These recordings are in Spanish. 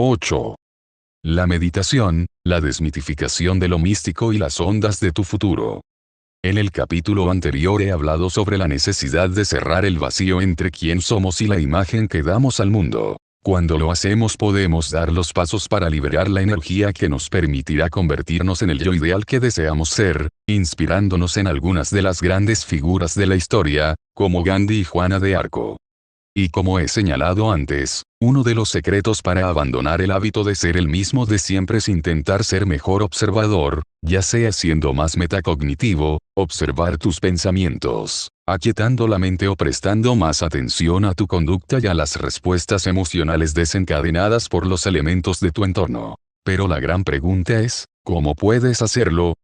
8. La meditación, la desmitificación de lo místico y las ondas de tu futuro. En el capítulo anterior he hablado sobre la necesidad de cerrar el vacío entre quién somos y la imagen que damos al mundo. Cuando lo hacemos podemos dar los pasos para liberar la energía que nos permitirá convertirnos en el yo ideal que deseamos ser, inspirándonos en algunas de las grandes figuras de la historia, como Gandhi y Juana de Arco. Y como he señalado antes, uno de los secretos para abandonar el hábito de ser el mismo de siempre es intentar ser mejor observador, ya sea siendo más metacognitivo, observar tus pensamientos, aquietando la mente o prestando más atención a tu conducta y a las respuestas emocionales desencadenadas por los elementos de tu entorno. Pero la gran pregunta es, ¿cómo puedes hacerlo?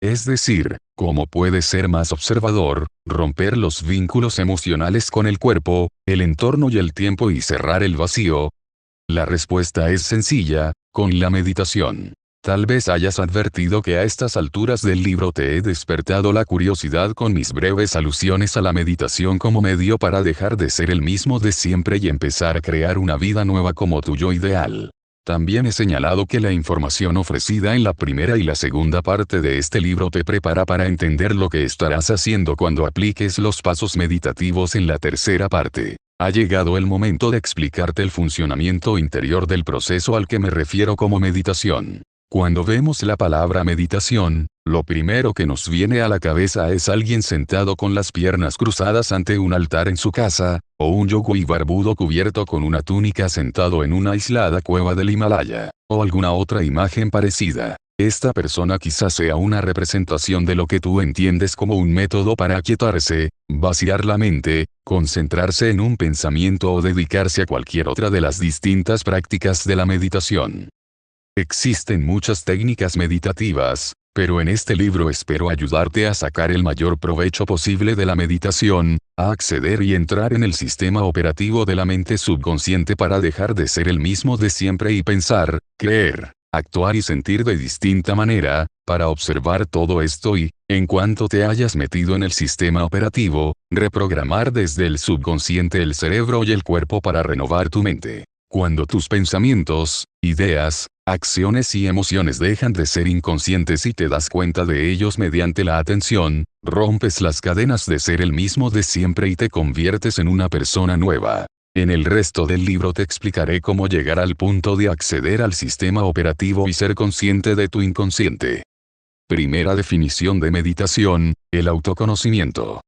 Es decir, ¿cómo puedes ser más observador, romper los vínculos emocionales con el cuerpo, el entorno y el tiempo y cerrar el vacío? La respuesta es sencilla, con la meditación. Tal vez hayas advertido que a estas alturas del libro te he despertado la curiosidad con mis breves alusiones a la meditación como medio para dejar de ser el mismo de siempre y empezar a crear una vida nueva como tu yo ideal. También he señalado que la información ofrecida en la primera y la segunda parte de este libro te prepara para entender lo que estarás haciendo cuando apliques los pasos meditativos en la tercera parte. Ha llegado el momento de explicarte el funcionamiento interior del proceso al que me refiero como meditación. Cuando vemos la palabra meditación, lo primero que nos viene a la cabeza es alguien sentado con las piernas cruzadas ante un altar en su casa, o un yogui barbudo cubierto con una túnica sentado en una aislada cueva del Himalaya, o alguna otra imagen parecida. Esta persona quizás sea una representación de lo que tú entiendes como un método para aquietarse, vaciar la mente, concentrarse en un pensamiento o dedicarse a cualquier otra de las distintas prácticas de la meditación. Existen muchas técnicas meditativas, pero en este libro espero ayudarte a sacar el mayor provecho posible de la meditación, a acceder y entrar en el sistema operativo de la mente subconsciente para dejar de ser el mismo de siempre y pensar, creer, actuar y sentir de distinta manera, para observar todo esto y, en cuanto te hayas metido en el sistema operativo, reprogramar desde el subconsciente el cerebro y el cuerpo para renovar tu mente. Cuando tus pensamientos, ideas, acciones y emociones dejan de ser inconscientes y te das cuenta de ellos mediante la atención, rompes las cadenas de ser el mismo de siempre y te conviertes en una persona nueva. En el resto del libro te explicaré cómo llegar al punto de acceder al sistema operativo y ser consciente de tu inconsciente. Primera definición de meditación, el autoconocimiento.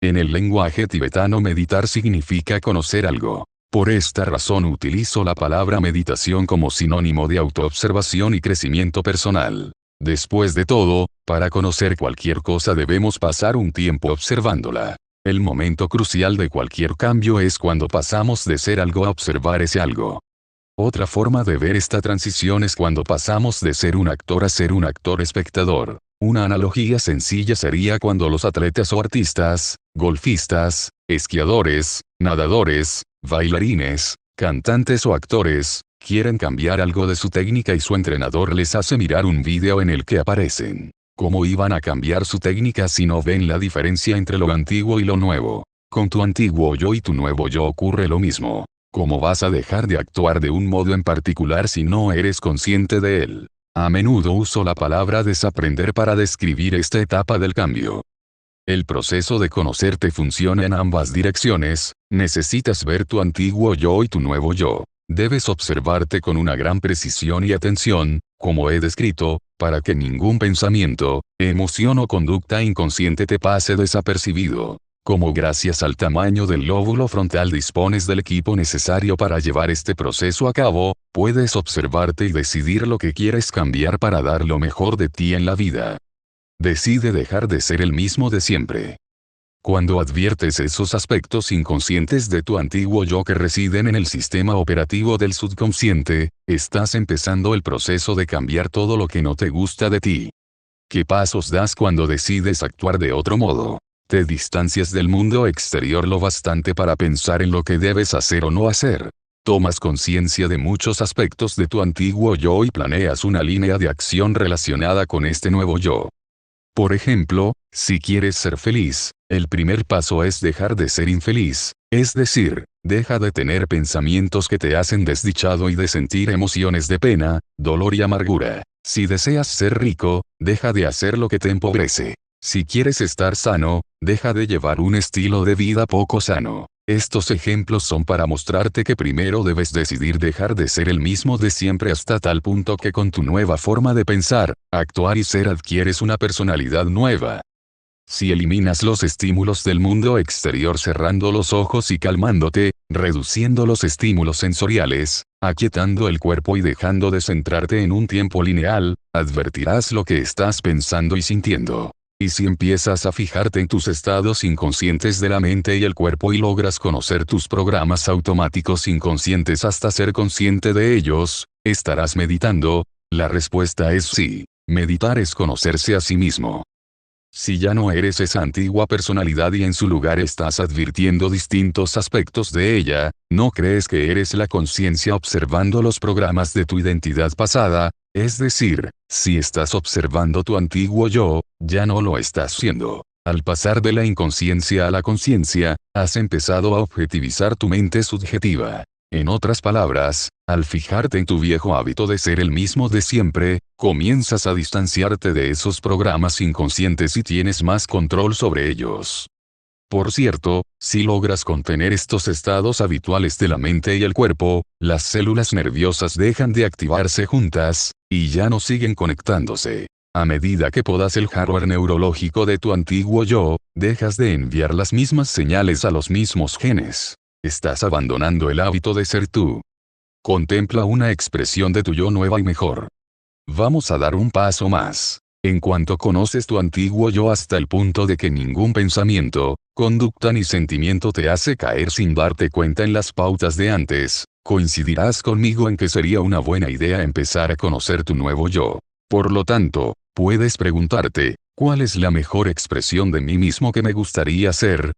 En el lenguaje tibetano meditar significa conocer algo. Por esta razón utilizo la palabra meditación como sinónimo de autoobservación y crecimiento personal. Después de todo, para conocer cualquier cosa debemos pasar un tiempo observándola. El momento crucial de cualquier cambio es cuando pasamos de ser algo a observar ese algo. Otra forma de ver esta transición es cuando pasamos de ser un actor a ser un actor espectador. Una analogía sencilla sería cuando los atletas o artistas, golfistas, esquiadores, nadadores, bailarines, cantantes o actores, quieren cambiar algo de su técnica y su entrenador les hace mirar un video en el que aparecen. ¿Cómo iban a cambiar su técnica si no ven la diferencia entre lo antiguo y lo nuevo? Con tu antiguo yo y tu nuevo yo ocurre lo mismo. ¿Cómo vas a dejar de actuar de un modo en particular si no eres consciente de él? A menudo uso la palabra desaprender para describir esta etapa del cambio. El proceso de conocerte funciona en ambas direcciones, necesitas ver tu antiguo yo y tu nuevo yo. Debes observarte con una gran precisión y atención, como he descrito, para que ningún pensamiento, emoción o conducta inconsciente te pase desapercibido. Como gracias al tamaño del lóbulo frontal dispones del equipo necesario para llevar este proceso a cabo, puedes observarte y decidir lo que quieres cambiar para dar lo mejor de ti en la vida. Decide dejar de ser el mismo de siempre. Cuando adviertes esos aspectos inconscientes de tu antiguo yo que residen en el sistema operativo del subconsciente, estás empezando el proceso de cambiar todo lo que no te gusta de ti. ¿Qué pasos das cuando decides actuar de otro modo? Te distancias del mundo exterior lo bastante para pensar en lo que debes hacer o no hacer. Tomas conciencia de muchos aspectos de tu antiguo yo y planeas una línea de acción relacionada con este nuevo yo. Por ejemplo, si quieres ser feliz, el primer paso es dejar de ser infeliz, es decir, deja de tener pensamientos que te hacen desdichado y de sentir emociones de pena, dolor y amargura. Si deseas ser rico, deja de hacer lo que te empobrece. Si quieres estar sano, deja de llevar un estilo de vida poco sano. Estos ejemplos son para mostrarte que primero debes decidir dejar de ser el mismo de siempre hasta tal punto que con tu nueva forma de pensar, actuar y ser adquieres una personalidad nueva. Si eliminas los estímulos del mundo exterior cerrando los ojos y calmándote, reduciendo los estímulos sensoriales, aquietando el cuerpo y dejando de centrarte en un tiempo lineal, advertirás lo que estás pensando y sintiendo. Y si empiezas a fijarte en tus estados inconscientes de la mente y el cuerpo y logras conocer tus programas automáticos inconscientes hasta ser consciente de ellos, ¿estarás meditando? La respuesta es sí. Meditar es conocerse a sí mismo. Si ya no eres esa antigua personalidad y en su lugar estás advirtiendo distintos aspectos de ella, ¿no crees que eres la conciencia observando los programas de tu identidad pasada? Es decir, si estás observando tu antiguo yo, ya no lo estás siendo. Al pasar de la inconsciencia a la conciencia, has empezado a objetivizar tu mente subjetiva. En otras palabras, al fijarte en tu viejo hábito de ser el mismo de siempre, comienzas a distanciarte de esos programas inconscientes y tienes más control sobre ellos. Por cierto, si logras contener estos estados habituales de la mente y el cuerpo, las células nerviosas dejan de activarse juntas, y ya no siguen conectándose. A medida que podas el hardware neurológico de tu antiguo yo, dejas de enviar las mismas señales a los mismos genes. Estás abandonando el hábito de ser tú. Contempla una expresión de tu yo nueva y mejor. Vamos a dar un paso más. En cuanto conoces tu antiguo yo hasta el punto de que ningún pensamiento, conducta ni sentimiento te hace caer sin darte cuenta en las pautas de antes, coincidirás conmigo en que sería una buena idea empezar a conocer tu nuevo yo. Por lo tanto, puedes preguntarte, ¿cuál es la mejor expresión de mí mismo que me gustaría ser?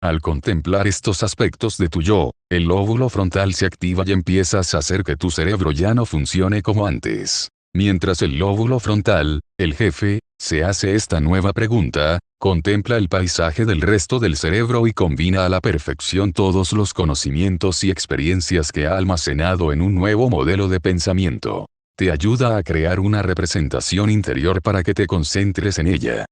Al contemplar estos aspectos de tu yo, el lóbulo frontal se activa y empiezas a hacer que tu cerebro ya no funcione como antes. Mientras el lóbulo frontal, el jefe, se hace esta nueva pregunta, contempla el paisaje del resto del cerebro y combina a la perfección todos los conocimientos y experiencias que ha almacenado en un nuevo modelo de pensamiento. Te ayuda a crear una representación interior para que te concentres en ella.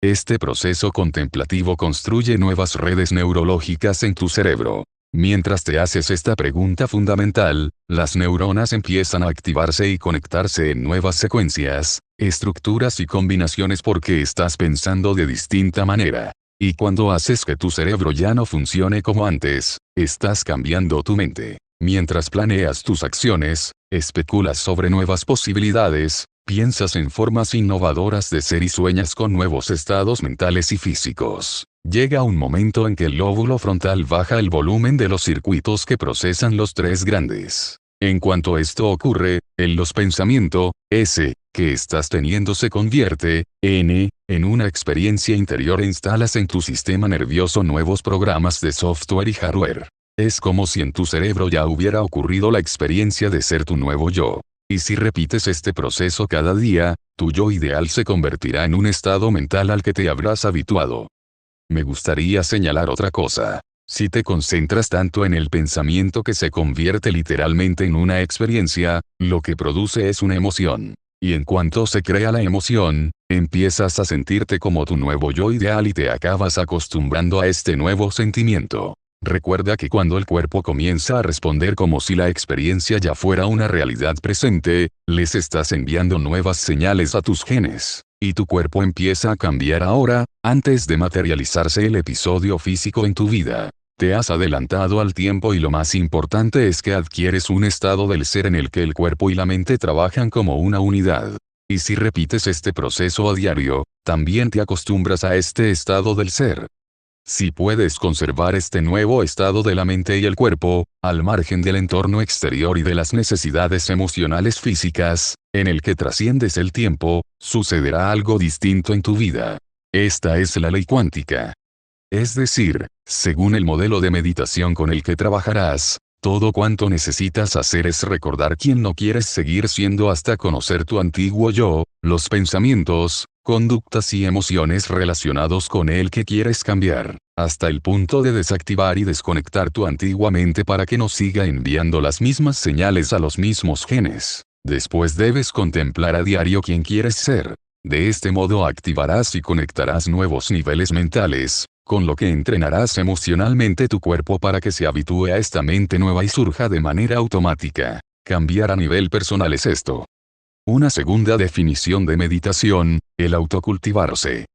Este proceso contemplativo construye nuevas redes neurológicas en tu cerebro. Mientras te haces esta pregunta fundamental, las neuronas empiezan a activarse y conectarse en nuevas secuencias, estructuras y combinaciones porque estás pensando de distinta manera. Y cuando haces que tu cerebro ya no funcione como antes, estás cambiando tu mente. Mientras planeas tus acciones, especulas sobre nuevas posibilidades, piensas en formas innovadoras de ser y sueñas con nuevos estados mentales y físicos. Llega un momento en que el lóbulo frontal baja el volumen de los circuitos que procesan los tres grandes. En cuanto esto ocurre, en los pensamientos, S, que estás teniendo se convierte, N, en una experiencia interior e instalas en tu sistema nervioso nuevos programas de software y hardware. Es como si en tu cerebro ya hubiera ocurrido la experiencia de ser tu nuevo yo. Y si repites este proceso cada día, tu yo ideal se convertirá en un estado mental al que te habrás habituado. Me gustaría señalar otra cosa. Si te concentras tanto en el pensamiento que se convierte literalmente en una experiencia, lo que produce es una emoción. Y en cuanto se crea la emoción, empiezas a sentirte como tu nuevo yo ideal y te acabas acostumbrando a este nuevo sentimiento. Recuerda que cuando el cuerpo comienza a responder como si la experiencia ya fuera una realidad presente, les estás enviando nuevas señales a tus genes, y tu cuerpo empieza a cambiar ahora, antes de materializarse el episodio físico en tu vida. Te has adelantado al tiempo y lo más importante es que adquieres un estado del ser en el que el cuerpo y la mente trabajan como una unidad. Y si repites este proceso a diario, también te acostumbras a este estado del ser. Si puedes conservar este nuevo estado de la mente y el cuerpo, al margen del entorno exterior y de las necesidades emocionales físicas, en el que trasciendes el tiempo, sucederá algo distinto en tu vida. Esta es la ley cuántica. Es decir, según el modelo de meditación con el que trabajarás, todo cuanto necesitas hacer es recordar quién no quieres seguir siendo hasta conocer tu antiguo yo, los pensamientos, conductas y emociones relacionados con el que quieres cambiar, hasta el punto de desactivar y desconectar tu antigua mente para que no siga enviando las mismas señales a los mismos genes. Después debes contemplar a diario quién quieres ser. De este modo activarás y conectarás nuevos niveles mentales, con lo que entrenarás emocionalmente tu cuerpo para que se habitúe a esta mente nueva y surja de manera automática. Cambiar a nivel personal es esto. Una segunda definición de meditación, el autocultivarse.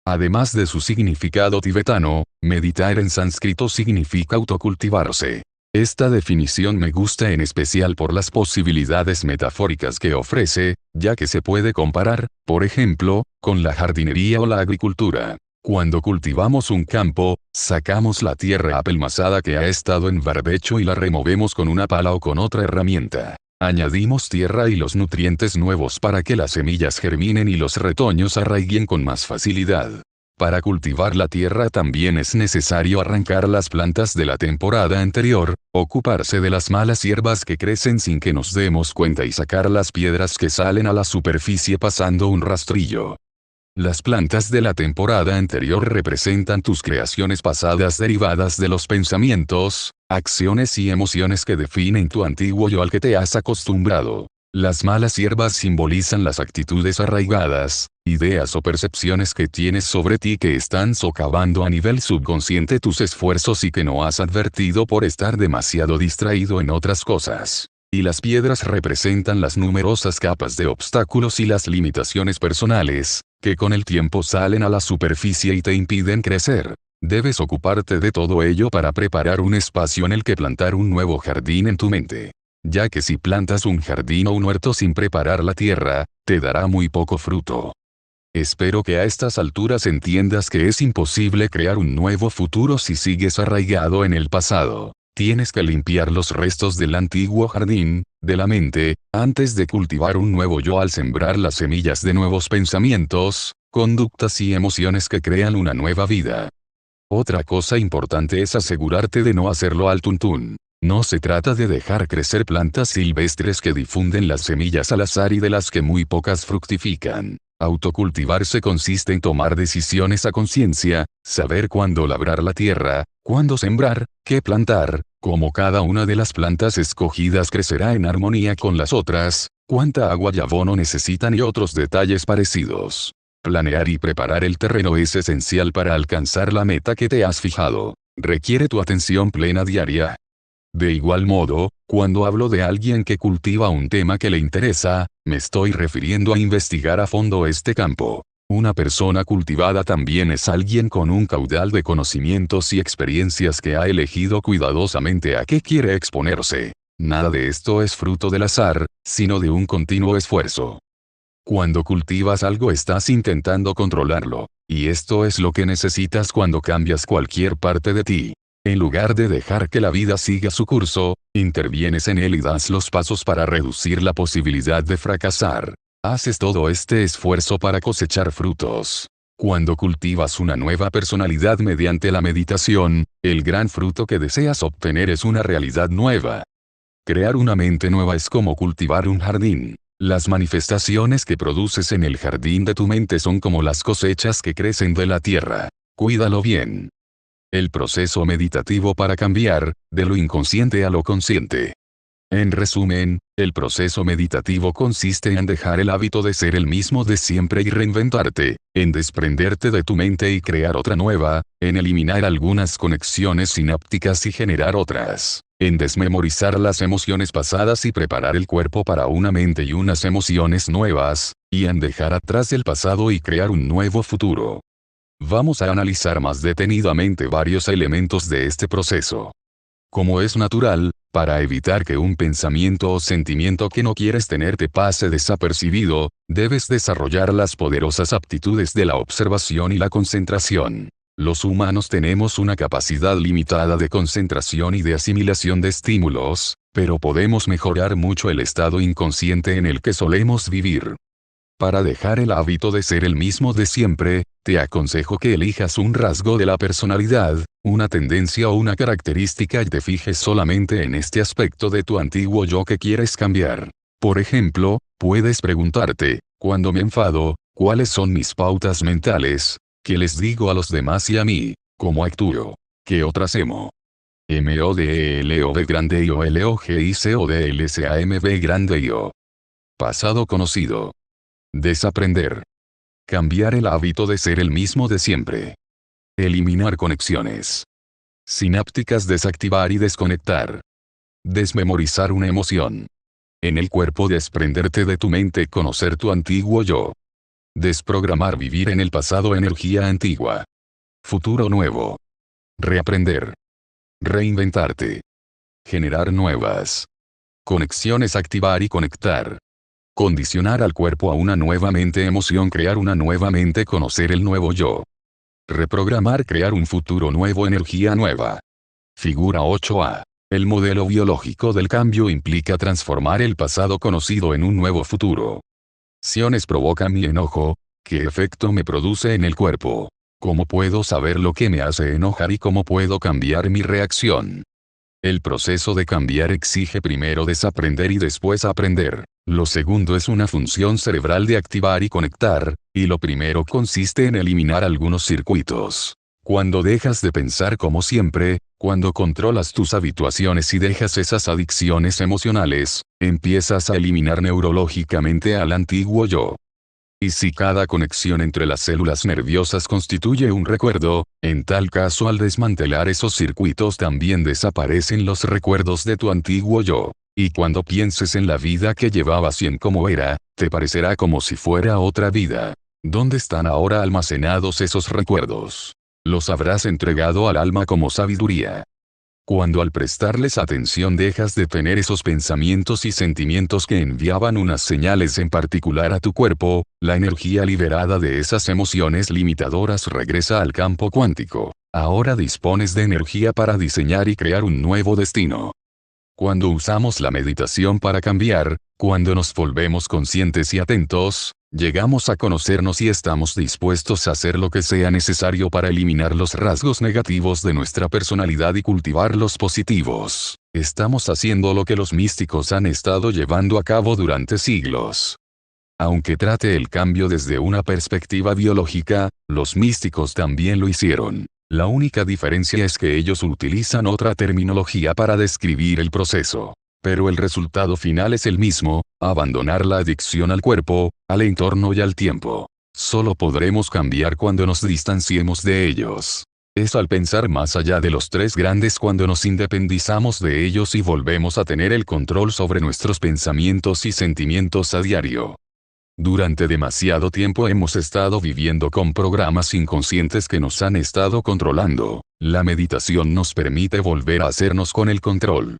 Además de su significado tibetano, meditar en sánscrito significa autocultivarse. Esta definición me gusta en especial por las posibilidades metafóricas que ofrece, ya que se puede comparar, por ejemplo, con la jardinería o la agricultura. Cuando cultivamos un campo, sacamos la tierra apelmazada que ha estado en barbecho y la removemos con una pala o con otra herramienta. Añadimos tierra y los nutrientes nuevos para que las semillas germinen y los retoños arraiguen con más facilidad. Para cultivar la tierra también es necesario arrancar las plantas de la temporada anterior, ocuparse de las malas hierbas que crecen sin que nos demos cuenta y sacar las piedras que salen a la superficie pasando un rastrillo. Las plantas de la temporada anterior representan tus creaciones pasadas derivadas de los pensamientos, acciones y emociones que definen tu antiguo yo al que te has acostumbrado. Las malas hierbas simbolizan las actitudes arraigadas, ideas o percepciones que tienes sobre ti que están socavando a nivel subconsciente tus esfuerzos y que no has advertido por estar demasiado distraído en otras cosas. Y las piedras representan las numerosas capas de obstáculos y las limitaciones personales, que con el tiempo salen a la superficie y te impiden crecer. Debes ocuparte de todo ello para preparar un espacio en el que plantar un nuevo jardín en tu mente. Ya que si plantas un jardín o un huerto sin preparar la tierra, te dará muy poco fruto. Espero que a estas alturas entiendas que es imposible crear un nuevo futuro si sigues arraigado en el pasado. Tienes que limpiar los restos del antiguo jardín, de la mente, antes de cultivar un nuevo yo al sembrar las semillas de nuevos pensamientos, conductas y emociones que crean una nueva vida. Otra cosa importante es asegurarte de no hacerlo al tuntún. No se trata de dejar crecer plantas silvestres que difunden las semillas al azar y de las que muy pocas fructifican. Autocultivarse consiste en tomar decisiones a conciencia, saber cuándo labrar la tierra, cuándo sembrar, qué plantar, cómo cada una de las plantas escogidas crecerá en armonía con las otras, cuánta agua y abono necesitan y otros detalles parecidos. Planear y preparar el terreno es esencial para alcanzar la meta que te has fijado. Requiere tu atención plena diaria. De igual modo, cuando hablo de alguien que cultiva un tema que le interesa, me estoy refiriendo a investigar a fondo este campo. Una persona cultivada también es alguien con un caudal de conocimientos y experiencias que ha elegido cuidadosamente a qué quiere exponerse. Nada de esto es fruto del azar, sino de un continuo esfuerzo. Cuando cultivas algo estás intentando controlarlo, y esto es lo que necesitas cuando cambias cualquier parte de ti. En lugar de dejar que la vida siga su curso, intervienes en él y das los pasos para reducir la posibilidad de fracasar. Haces todo este esfuerzo para cosechar frutos. Cuando cultivas una nueva personalidad mediante la meditación, el gran fruto que deseas obtener es una realidad nueva. Crear una mente nueva es como cultivar un jardín. Las manifestaciones que produces en el jardín de tu mente son como las cosechas que crecen de la tierra. Cuídalo bien. El proceso meditativo para cambiar, de lo inconsciente a lo consciente. En resumen, el proceso meditativo consiste en dejar el hábito de ser el mismo de siempre y reinventarte, en desprenderte de tu mente y crear otra nueva, en eliminar algunas conexiones sinápticas y generar otras, en desmemorizar las emociones pasadas y preparar el cuerpo para una mente y unas emociones nuevas, y en dejar atrás el pasado y crear un nuevo futuro. Vamos a analizar más detenidamente varios elementos de este proceso. Como es natural, para evitar que un pensamiento o sentimiento que no quieres tener te pase desapercibido, debes desarrollar las poderosas aptitudes de la observación y la concentración. Los humanos tenemos una capacidad limitada de concentración y de asimilación de estímulos, pero podemos mejorar mucho el estado inconsciente en el que solemos vivir. Para dejar el hábito de ser el mismo de siempre, te aconsejo que elijas un rasgo de la personalidad, una tendencia o una característica y te fijes solamente en este aspecto de tu antiguo yo que quieres cambiar. Por ejemplo, puedes preguntarte, ¿cuándo me enfado, ¿Cuáles son mis pautas mentales? ¿Qué les digo a los demás y a mí? ¿Cómo actúo? ¿Qué otras emo? MODELOV grande IO LOGICODLSAMB grande IO. Pasado conocido. Desaprender. Cambiar el hábito de ser el mismo de siempre. Eliminar conexiones sinápticas, desactivar y desconectar. Desmemorizar una emoción. En el cuerpo, desprenderte de tu mente, conocer tu antiguo yo. Desprogramar, vivir en el pasado, energía antigua. Futuro nuevo. Reaprender. Reinventarte. Generar nuevas conexiones, activar y conectar. Condicionar al cuerpo a una nueva mente, emoción, crear una nueva mente, conocer el nuevo yo. Reprogramar, crear un futuro nuevo, energía nueva. Figura 8a. El modelo biológico del cambio implica transformar el pasado conocido en un nuevo futuro. Acciones provocan mi enojo. ¿Qué efecto me produce en el cuerpo? ¿Cómo puedo saber lo que me hace enojar y cómo puedo cambiar mi reacción? El proceso de cambiar exige primero desaprender y después aprender. Lo segundo es una función cerebral de activar y conectar, y lo primero consiste en eliminar algunos circuitos. Cuando dejas de pensar como siempre, cuando controlas tus habituaciones y dejas esas adicciones emocionales, empiezas a eliminar neurológicamente al antiguo yo. Y si cada conexión entre las células nerviosas constituye un recuerdo, en tal caso, al desmantelar esos circuitos también desaparecen los recuerdos de tu antiguo yo. Y cuando pienses en la vida que llevabas y en cómo era, te parecerá como si fuera otra vida. ¿Dónde están ahora almacenados esos recuerdos? Los habrás entregado al alma como sabiduría. Cuando al prestarles atención dejas de tener esos pensamientos y sentimientos que enviaban unas señales en particular a tu cuerpo, la energía liberada de esas emociones limitadoras regresa al campo cuántico. Ahora dispones de energía para diseñar y crear un nuevo destino. Cuando usamos la meditación para cambiar, cuando nos volvemos conscientes y atentos, llegamos a conocernos y estamos dispuestos a hacer lo que sea necesario para eliminar los rasgos negativos de nuestra personalidad y cultivar los positivos. Estamos haciendo lo que los místicos han estado llevando a cabo durante siglos. Aunque trate el cambio desde una perspectiva biológica, los místicos también lo hicieron. La única diferencia es que ellos utilizan otra terminología para describir el proceso. Pero el resultado final es el mismo: abandonar la adicción al cuerpo, al entorno y al tiempo. Solo podremos cambiar cuando nos distanciemos de ellos. Es al pensar más allá de los tres grandes cuando nos independizamos de ellos y volvemos a tener el control sobre nuestros pensamientos y sentimientos a diario. Durante demasiado tiempo hemos estado viviendo con programas inconscientes que nos han estado controlando. La meditación nos permite volver a hacernos con el control.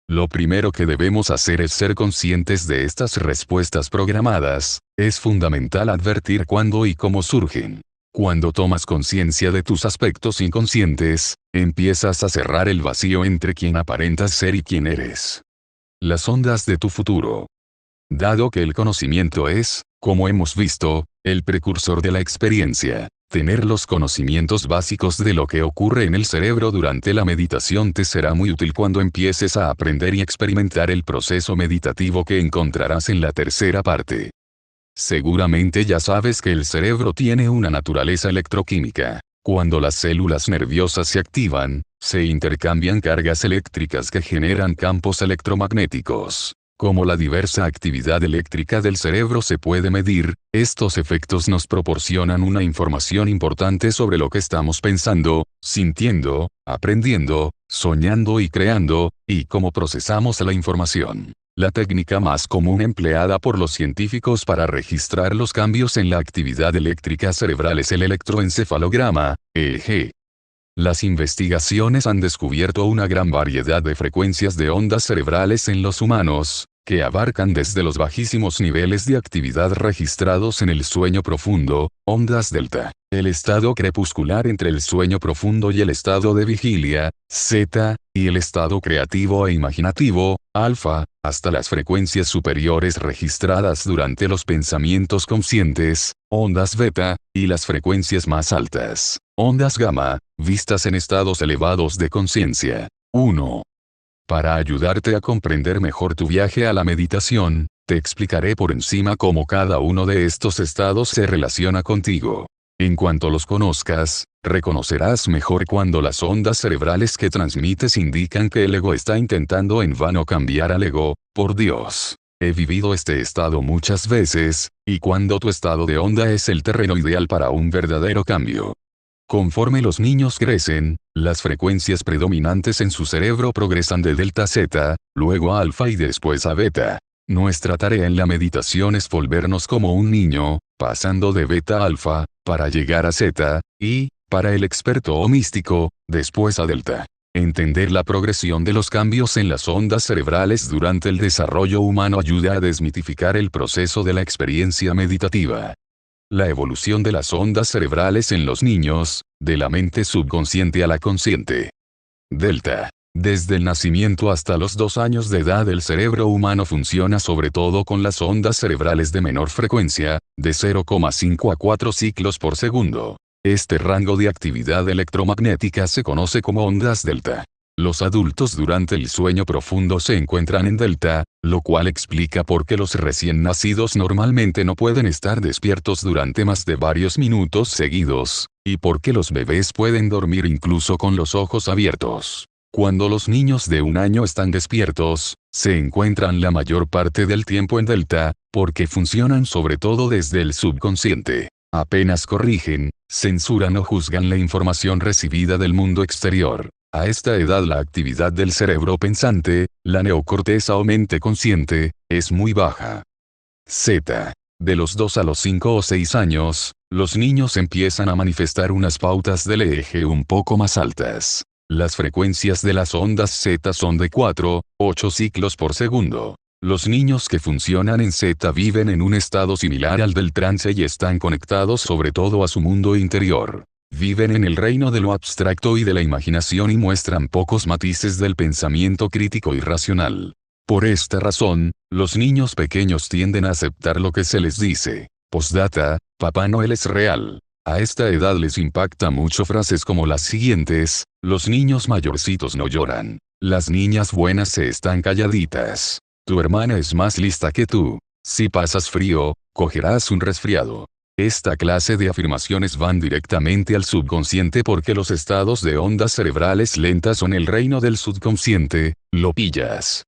Lo primero que debemos hacer es ser conscientes de estas respuestas programadas. Es fundamental advertir cuándo y cómo surgen. Cuando tomas conciencia de tus aspectos inconscientes, empiezas a cerrar el vacío entre quien aparentas ser y quién eres. Las ondas de tu futuro. Dado que el conocimiento es, como hemos visto, el precursor de la experiencia, tener los conocimientos básicos de lo que ocurre en el cerebro durante la meditación te será muy útil cuando empieces a aprender y experimentar el proceso meditativo que encontrarás en la tercera parte. Seguramente ya sabes que el cerebro tiene una naturaleza electroquímica. Cuando las células nerviosas se activan, se intercambian cargas eléctricas que generan campos electromagnéticos. Como la diversa actividad eléctrica del cerebro se puede medir, estos efectos nos proporcionan una información importante sobre lo que estamos pensando, sintiendo, aprendiendo, soñando y creando, y cómo procesamos la información. La técnica más común empleada por los científicos para registrar los cambios en la actividad eléctrica cerebral es el electroencefalograma, EEG. Las investigaciones han descubierto una gran variedad de frecuencias de ondas cerebrales en los humanos, que abarcan desde los bajísimos niveles de actividad registrados en el sueño profundo, ondas delta, el estado crepuscular entre el sueño profundo y el estado de vigilia, zeta, y el estado creativo e imaginativo, alfa, hasta las frecuencias superiores registradas durante los pensamientos conscientes, ondas beta, y las frecuencias más altas, ondas gamma, vistas en estados elevados de conciencia. 1. Para ayudarte a comprender mejor tu viaje a la meditación, te explicaré por encima cómo cada uno de estos estados se relaciona contigo. En cuanto los conozcas, reconocerás mejor cuando las ondas cerebrales que transmites indican que el ego está intentando en vano cambiar al ego. Por Dios, he vivido este estado muchas veces, y cuando tu estado de onda es el terreno ideal para un verdadero cambio. Conforme los niños crecen, las frecuencias predominantes en su cerebro progresan de delta a zeta, luego a alfa y después a beta. Nuestra tarea en la meditación es volvernos como un niño, pasando de beta a alfa, para llegar a zeta, y, para el experto o místico, después a delta. Entender la progresión de los cambios en las ondas cerebrales durante el desarrollo humano ayuda a desmitificar el proceso de la experiencia meditativa. La evolución de las ondas cerebrales en los niños, de la mente subconsciente a la consciente. Delta. Desde el nacimiento hasta los 2 años de edad el cerebro humano funciona sobre todo con las ondas cerebrales de menor frecuencia, de 0,5 a 4 ciclos por segundo. Este rango de actividad electromagnética se conoce como ondas delta. Los adultos durante el sueño profundo se encuentran en delta, lo cual explica por qué los recién nacidos normalmente no pueden estar despiertos durante más de varios minutos seguidos, y por qué los bebés pueden dormir incluso con los ojos abiertos. Cuando los niños de 1 año están despiertos, se encuentran la mayor parte del tiempo en delta, porque funcionan sobre todo desde el subconsciente. Apenas corrigen, censuran o juzgan la información recibida del mundo exterior. A esta edad la actividad del cerebro pensante, la neocorteza o mente consciente, es muy baja. Z. De los 2 a los 5 o 6 años, los niños empiezan a manifestar unas pautas del eje un poco más altas. Las frecuencias de las ondas Z son de 4, 8 ciclos por segundo. Los niños que funcionan en Z viven en un estado similar al del trance y están conectados sobre todo a su mundo interior. Viven en el reino de lo abstracto y de la imaginación y muestran pocos matices del pensamiento crítico y racional. Por esta razón, los niños pequeños tienden a aceptar lo que se les dice. Postdata, Papá Noel es real. A esta edad les impacta mucho frases como las siguientes: los niños mayorcitos no lloran. Las niñas buenas se están calladitas. Tu hermana es más lista que tú. Si pasas frío, cogerás un resfriado. Esta clase de afirmaciones van directamente al subconsciente porque los estados de ondas cerebrales lentas son el reino del subconsciente, ¿lo pillas?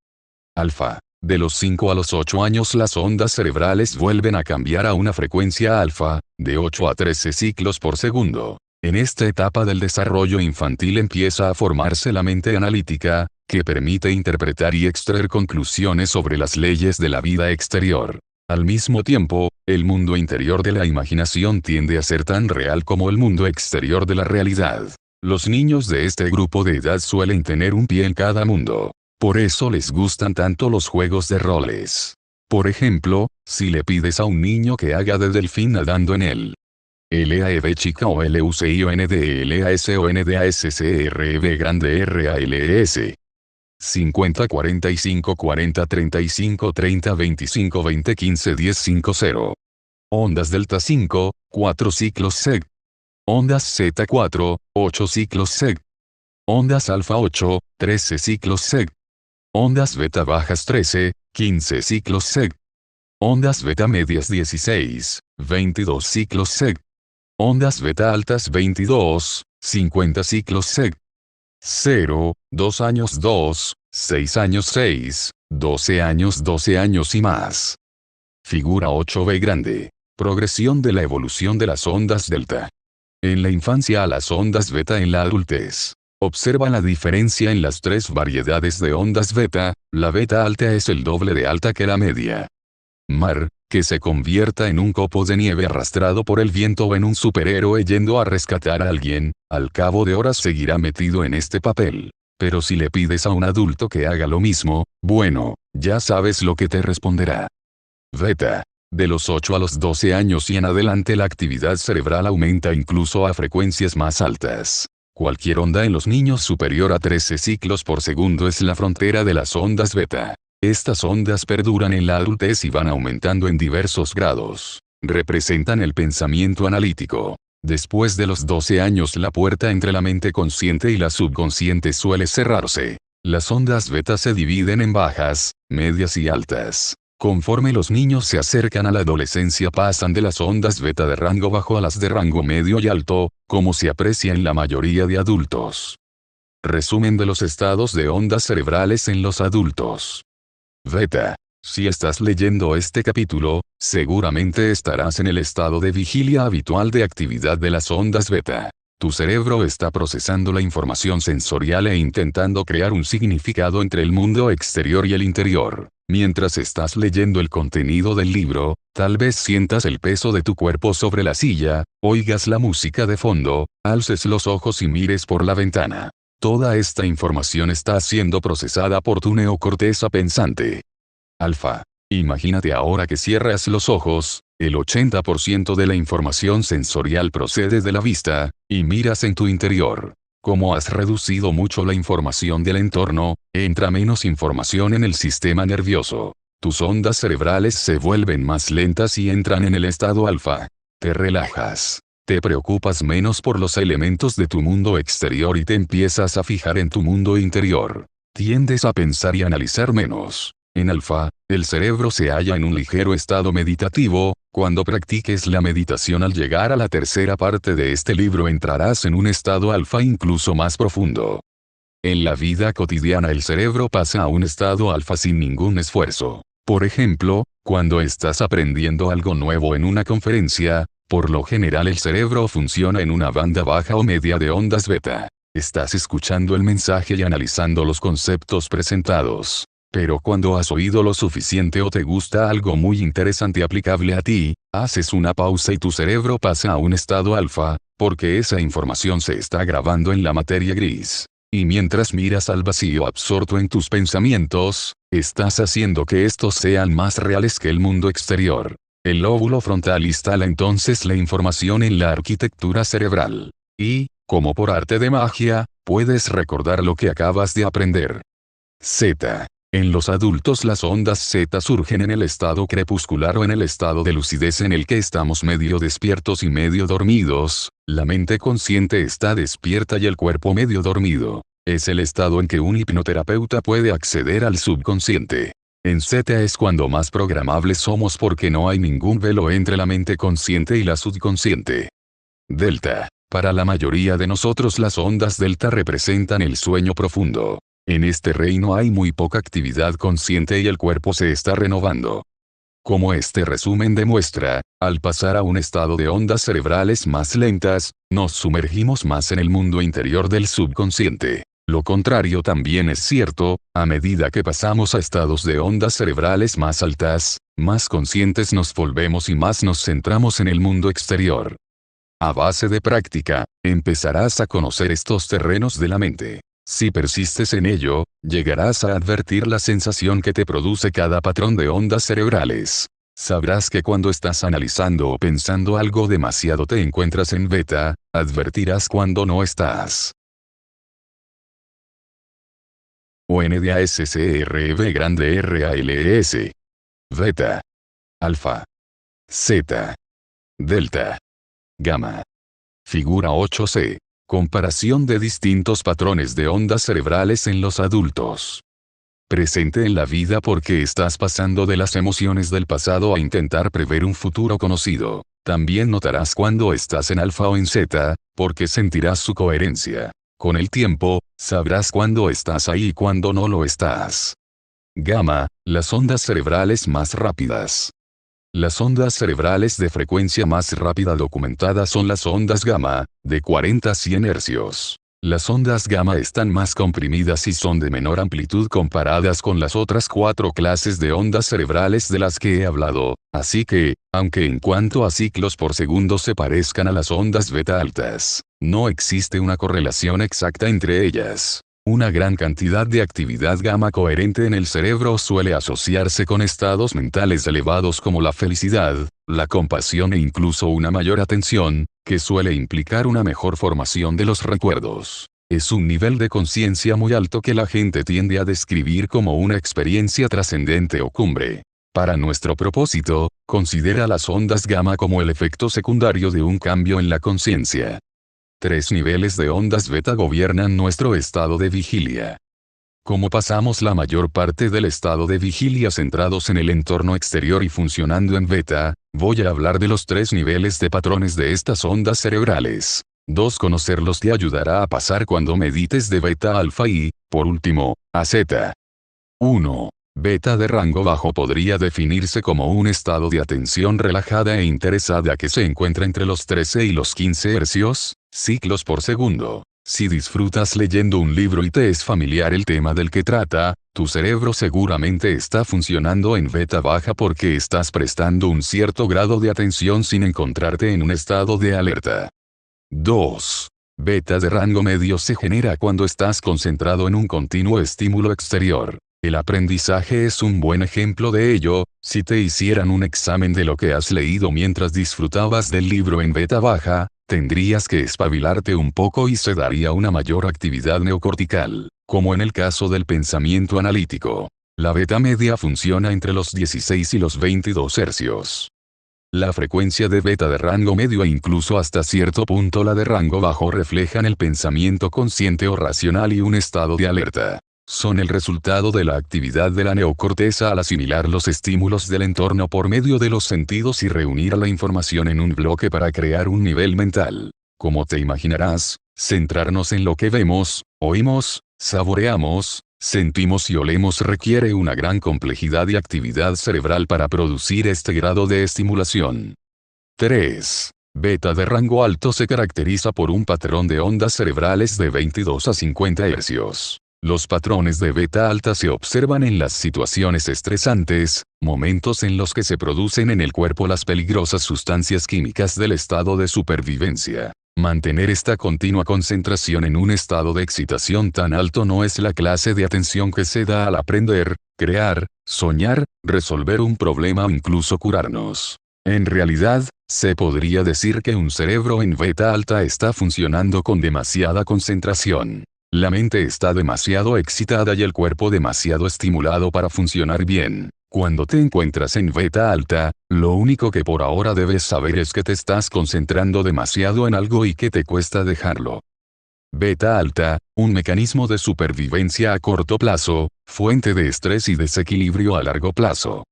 Alfa. De los 5 a los 8 años las ondas cerebrales vuelven a cambiar a una frecuencia alfa, de 8 a 13 ciclos por segundo. En esta etapa del desarrollo infantil empieza a formarse la mente analítica, que permite interpretar y extraer conclusiones sobre las leyes de la vida exterior. Al mismo tiempo, el mundo interior de la imaginación tiende a ser tan real como el mundo exterior de la realidad. Los niños de este grupo de edad suelen tener un pie en cada mundo. Por eso les gustan tanto los juegos de roles. Por ejemplo, si le pides a un niño que haga de delfín nadando en el LAEB chica o LUCIONDLASONDASCRB grande RALES 50 45 40 35 30 25 20 15 10 5 0. Ondas delta 5, 4 ciclos seg. Ondas zeta 4, 8 ciclos seg. Ondas alfa 8, 13 ciclos seg. Ondas beta bajas 13, 15 ciclos seg. Ondas beta medias 16, 22 ciclos seg. Ondas beta altas 22, 50 ciclos seg. 0, 2 años 2, 6 años 6, 12 años 12 años y más. Figura 8b grande. Progresión de la evolución de las ondas delta. En la infancia a las ondas beta en la adultez. Observa la diferencia en las 3 variedades de ondas beta. La beta alta es el doble de alta que la media. Mar, que se convierta en un copo de nieve arrastrado por el viento o en un superhéroe yendo a rescatar a alguien, al cabo de horas seguirá metido en este papel. Pero si le pides a un adulto que haga lo mismo, bueno, ya sabes lo que te responderá. Beta. De los 8 a los 12 años y en adelante la actividad cerebral aumenta incluso a frecuencias más altas. Cualquier onda en los niños superior a 13 ciclos por segundo es la frontera de las ondas beta. Estas ondas perduran en la adultez y van aumentando en diversos grados. Representan el pensamiento analítico. Después de los 12 años la puerta entre la mente consciente y la subconsciente suele cerrarse. Las ondas beta se dividen en bajas, medias y altas. Conforme los niños se acercan a la adolescencia pasan de las ondas beta de rango bajo a las de rango medio y alto, como se aprecia en la mayoría de adultos. Resumen de los estados de ondas cerebrales en los adultos. Beta. Si estás leyendo este capítulo, seguramente estarás en el estado de vigilia habitual de actividad de las ondas beta. Tu cerebro está procesando la información sensorial e intentando crear un significado entre el mundo exterior y el interior. Mientras estás leyendo el contenido del libro, tal vez sientas el peso de tu cuerpo sobre la silla, oigas la música de fondo, alces los ojos y mires por la ventana. Toda esta información está siendo procesada por tu neocorteza pensante. Alfa. Imagínate ahora que cierras los ojos, el 80% de la información sensorial procede de la vista, y miras en tu interior. Como has reducido mucho la información del entorno, entra menos información en el sistema nervioso. Tus ondas cerebrales se vuelven más lentas y entran en el estado alfa. Te relajas. Te preocupas menos por los elementos de tu mundo exterior y te empiezas a fijar en tu mundo interior. Tiendes a pensar y analizar menos. En alfa, el cerebro se halla en un ligero estado meditativo. Cuando practiques la meditación al llegar a la tercera parte de este libro entrarás en un estado alfa incluso más profundo. En la vida cotidiana el cerebro pasa a un estado alfa sin ningún esfuerzo. Por ejemplo, cuando estás aprendiendo algo nuevo en una conferencia, por lo general el cerebro funciona en una banda baja o media de ondas beta. Estás escuchando el mensaje y analizando los conceptos presentados. Pero cuando has oído lo suficiente o te gusta algo muy interesante aplicable a ti, haces una pausa y tu cerebro pasa a un estado alfa, porque esa información se está grabando en la materia gris. Y mientras miras al vacío absorto en tus pensamientos, estás haciendo que estos sean más reales que el mundo exterior. El lóbulo frontal instala entonces la información en la arquitectura cerebral. Y, como por arte de magia, puedes recordar lo que acabas de aprender. Z. En los adultos las ondas Z surgen en el estado crepuscular o en el estado de lucidez en el que estamos medio despiertos y medio dormidos. La mente consciente está despierta y el cuerpo medio dormido. Es el estado en que un hipnoterapeuta puede acceder al subconsciente. En Z es cuando más programables somos porque no hay ningún velo entre la mente consciente y la subconsciente. Delta. Para la mayoría de nosotros las ondas delta representan el sueño profundo. En este reino hay muy poca actividad consciente y el cuerpo se está renovando. Como este resumen demuestra, al pasar a un estado de ondas cerebrales más lentas, nos sumergimos más en el mundo interior del subconsciente. Lo contrario también es cierto, a medida que pasamos a estados de ondas cerebrales más altas, más conscientes nos volvemos y más nos centramos en el mundo exterior. A base de práctica, empezarás a conocer estos terrenos de la mente. Si persistes en ello, llegarás a advertir la sensación que te produce cada patrón de ondas cerebrales. Sabrás que cuando estás analizando o pensando algo demasiado te encuentras en beta, advertirás cuando no estás. ONDASCRB grande RALES. Beta. Alfa. Zeta. Delta. Gamma. Figura 8C. Comparación de distintos patrones de ondas cerebrales en los adultos. Presente en la vida porque estás pasando de las emociones del pasado a intentar prever un futuro conocido. También notarás cuando estás en alfa o en zeta, porque sentirás su coherencia. Con el tiempo, sabrás cuándo estás ahí y cuándo no lo estás. Gamma, las ondas cerebrales más rápidas. Las ondas cerebrales de frecuencia más rápida documentada son las ondas gamma, de 40 a 100 hercios. Las ondas gamma están más comprimidas y son de menor amplitud comparadas con las otras 4 clases de ondas cerebrales de las que he hablado, así que, aunque en cuanto a ciclos por segundo se parezcan a las ondas beta altas, no existe una correlación exacta entre ellas. Una gran cantidad de actividad gamma coherente en el cerebro suele asociarse con estados mentales elevados como la felicidad, la compasión e incluso una mayor atención, que suele implicar una mejor formación de los recuerdos. Es un nivel de conciencia muy alto que la gente tiende a describir como una experiencia trascendente o cumbre. Para nuestro propósito, considera las ondas gamma como el efecto secundario de un cambio en la conciencia. 3 niveles de ondas beta gobiernan nuestro estado de vigilia. Como pasamos la mayor parte del estado de vigilia centrados en el entorno exterior y funcionando en beta, voy a hablar de los 3 niveles de patrones de estas ondas cerebrales. 2. Conocerlos te ayudará a pasar cuando medites de beta alfa y, por último, a zeta. 1. Beta de rango bajo podría definirse como un estado de atención relajada e interesada que se encuentra entre los 13 y los 15 hercios, ciclos por segundo. Si disfrutas leyendo un libro y te es familiar el tema del que trata, tu cerebro seguramente está funcionando en beta baja porque estás prestando un cierto grado de atención sin encontrarte en un estado de alerta. 2. Beta de rango medio se genera cuando estás concentrado en un continuo estímulo exterior. El aprendizaje es un buen ejemplo de ello. Si te hicieran un examen de lo que has leído mientras disfrutabas del libro en beta baja, tendrías que espabilarte un poco y se daría una mayor actividad neocortical, como en el caso del pensamiento analítico. La beta media funciona entre los 16 y los 22 hercios. La frecuencia de beta de rango medio e incluso hasta cierto punto la de rango bajo reflejan el pensamiento consciente o racional y un estado de alerta. Son el resultado de la actividad de la neocorteza al asimilar los estímulos del entorno por medio de los sentidos y reunir la información en un bloque para crear un nivel mental. Como te imaginarás, centrarnos en lo que vemos, oímos, saboreamos, sentimos y olemos requiere una gran complejidad y actividad cerebral para producir este grado de estimulación. 3. Beta de rango alto se caracteriza por un patrón de ondas cerebrales de 22 a 50 hercios. Los patrones de beta alta se observan en las situaciones estresantes, momentos en los que se producen en el cuerpo las peligrosas sustancias químicas del estado de supervivencia. Mantener esta continua concentración en un estado de excitación tan alto no es la clase de atención que se da al aprender, crear, soñar, resolver un problema o incluso curarnos. En realidad, se podría decir que un cerebro en beta alta está funcionando con demasiada concentración. La mente está demasiado excitada y el cuerpo demasiado estimulado para funcionar bien. Cuando te encuentras en beta alta, lo único que por ahora debes saber es que te estás concentrando demasiado en algo y que te cuesta dejarlo. Beta alta, un mecanismo de supervivencia a corto plazo, fuente de estrés y desequilibrio a largo plazo.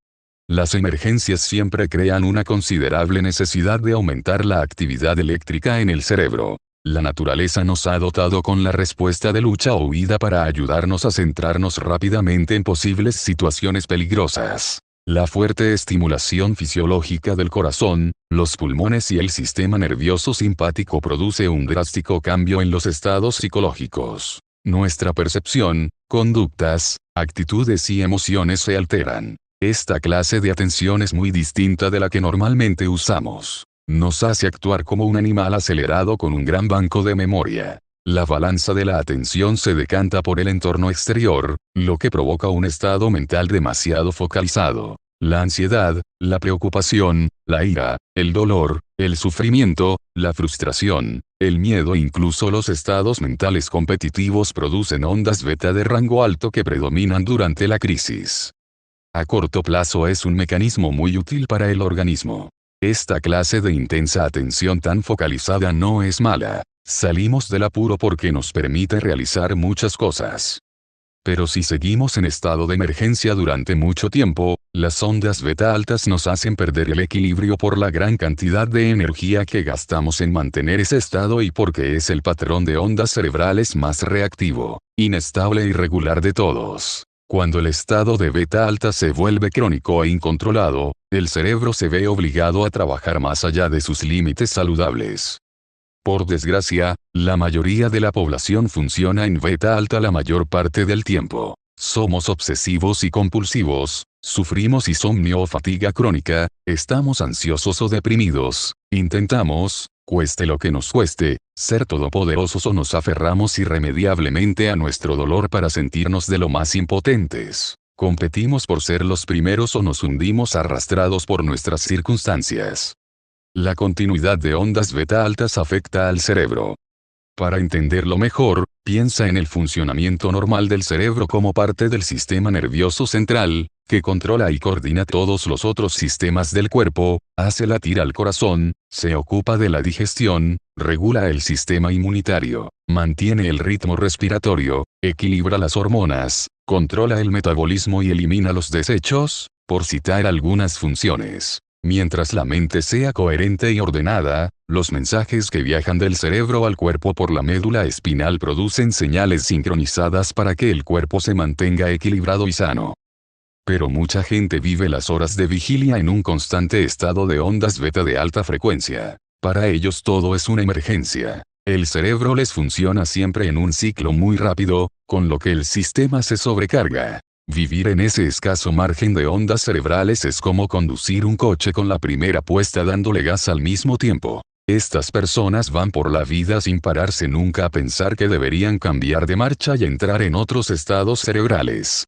Las emergencias siempre crean una considerable necesidad de aumentar la actividad eléctrica en el cerebro. La naturaleza nos ha dotado con la respuesta de lucha o huida para ayudarnos a centrarnos rápidamente en posibles situaciones peligrosas. La fuerte estimulación fisiológica del corazón, los pulmones y el sistema nervioso simpático produce un drástico cambio en los estados psicológicos. Nuestra percepción, conductas, actitudes y emociones se alteran. Esta clase de atención es muy distinta de la que normalmente usamos. Nos hace actuar como un animal acelerado con un gran banco de memoria. La balanza de la atención se decanta por el entorno exterior, lo que provoca un estado mental demasiado focalizado. La ansiedad, la preocupación, la ira, el dolor, el sufrimiento, la frustración, el miedo e incluso los estados mentales competitivos producen ondas beta de rango alto que predominan durante la crisis. A corto plazo es un mecanismo muy útil para el organismo. Esta clase de intensa atención tan focalizada no es mala. Salimos del apuro porque nos permite realizar muchas cosas. Pero si seguimos en estado de emergencia durante mucho tiempo, las ondas beta altas nos hacen perder el equilibrio por la gran cantidad de energía que gastamos en mantener ese estado y porque es el patrón de ondas cerebrales más reactivo, inestable y regular de todos. Cuando el estado de beta alta se vuelve crónico e incontrolado, el cerebro se ve obligado a trabajar más allá de sus límites saludables. Por desgracia, la mayoría de la población funciona en beta alta la mayor parte del tiempo. Somos obsesivos y compulsivos, sufrimos insomnio o fatiga crónica, estamos ansiosos o deprimidos, intentamos, cueste lo que nos cueste, ser todopoderosos o nos aferramos irremediablemente a nuestro dolor para sentirnos de lo más impotentes. Competimos por ser los primeros o nos hundimos arrastrados por nuestras circunstancias. La continuidad de ondas beta altas afecta al cerebro. Para entenderlo mejor, piensa en el funcionamiento normal del cerebro como parte del sistema nervioso central, que controla y coordina todos los otros sistemas del cuerpo, hace latir al corazón, se ocupa de la digestión, regula el sistema inmunitario, mantiene el ritmo respiratorio, equilibra las hormonas, controla el metabolismo y elimina los desechos, por citar algunas funciones. Mientras la mente sea coherente y ordenada, los mensajes que viajan del cerebro al cuerpo por la médula espinal producen señales sincronizadas para que el cuerpo se mantenga equilibrado y sano. Pero mucha gente vive las horas de vigilia en un constante estado de ondas beta de alta frecuencia. Para ellos todo es una emergencia. El cerebro les funciona siempre en un ciclo muy rápido, con lo que el sistema se sobrecarga. Vivir en ese escaso margen de ondas cerebrales es como conducir un coche con la primera puesta dándole gas al mismo tiempo. Estas personas van por la vida sin pararse nunca a pensar que deberían cambiar de marcha y entrar en otros estados cerebrales.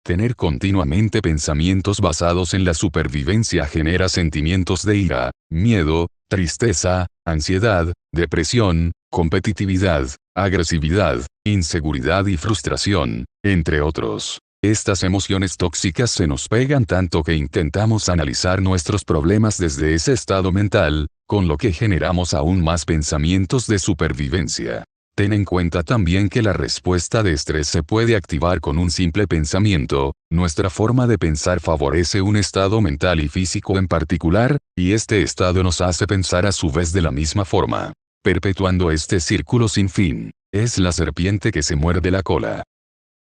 Tener continuamente pensamientos basados en la supervivencia genera sentimientos de ira, miedo, tristeza, ansiedad, depresión, competitividad, agresividad, inseguridad y frustración, entre otros. Estas emociones tóxicas se nos pegan tanto que intentamos analizar nuestros problemas desde ese estado mental, con lo que generamos aún más pensamientos de supervivencia. Ten en cuenta también que la respuesta de estrés se puede activar con un simple pensamiento. Nuestra forma de pensar favorece un estado mental y físico en particular, y este estado nos hace pensar a su vez de la misma forma, perpetuando este círculo sin fin. Es la serpiente que se muerde la cola.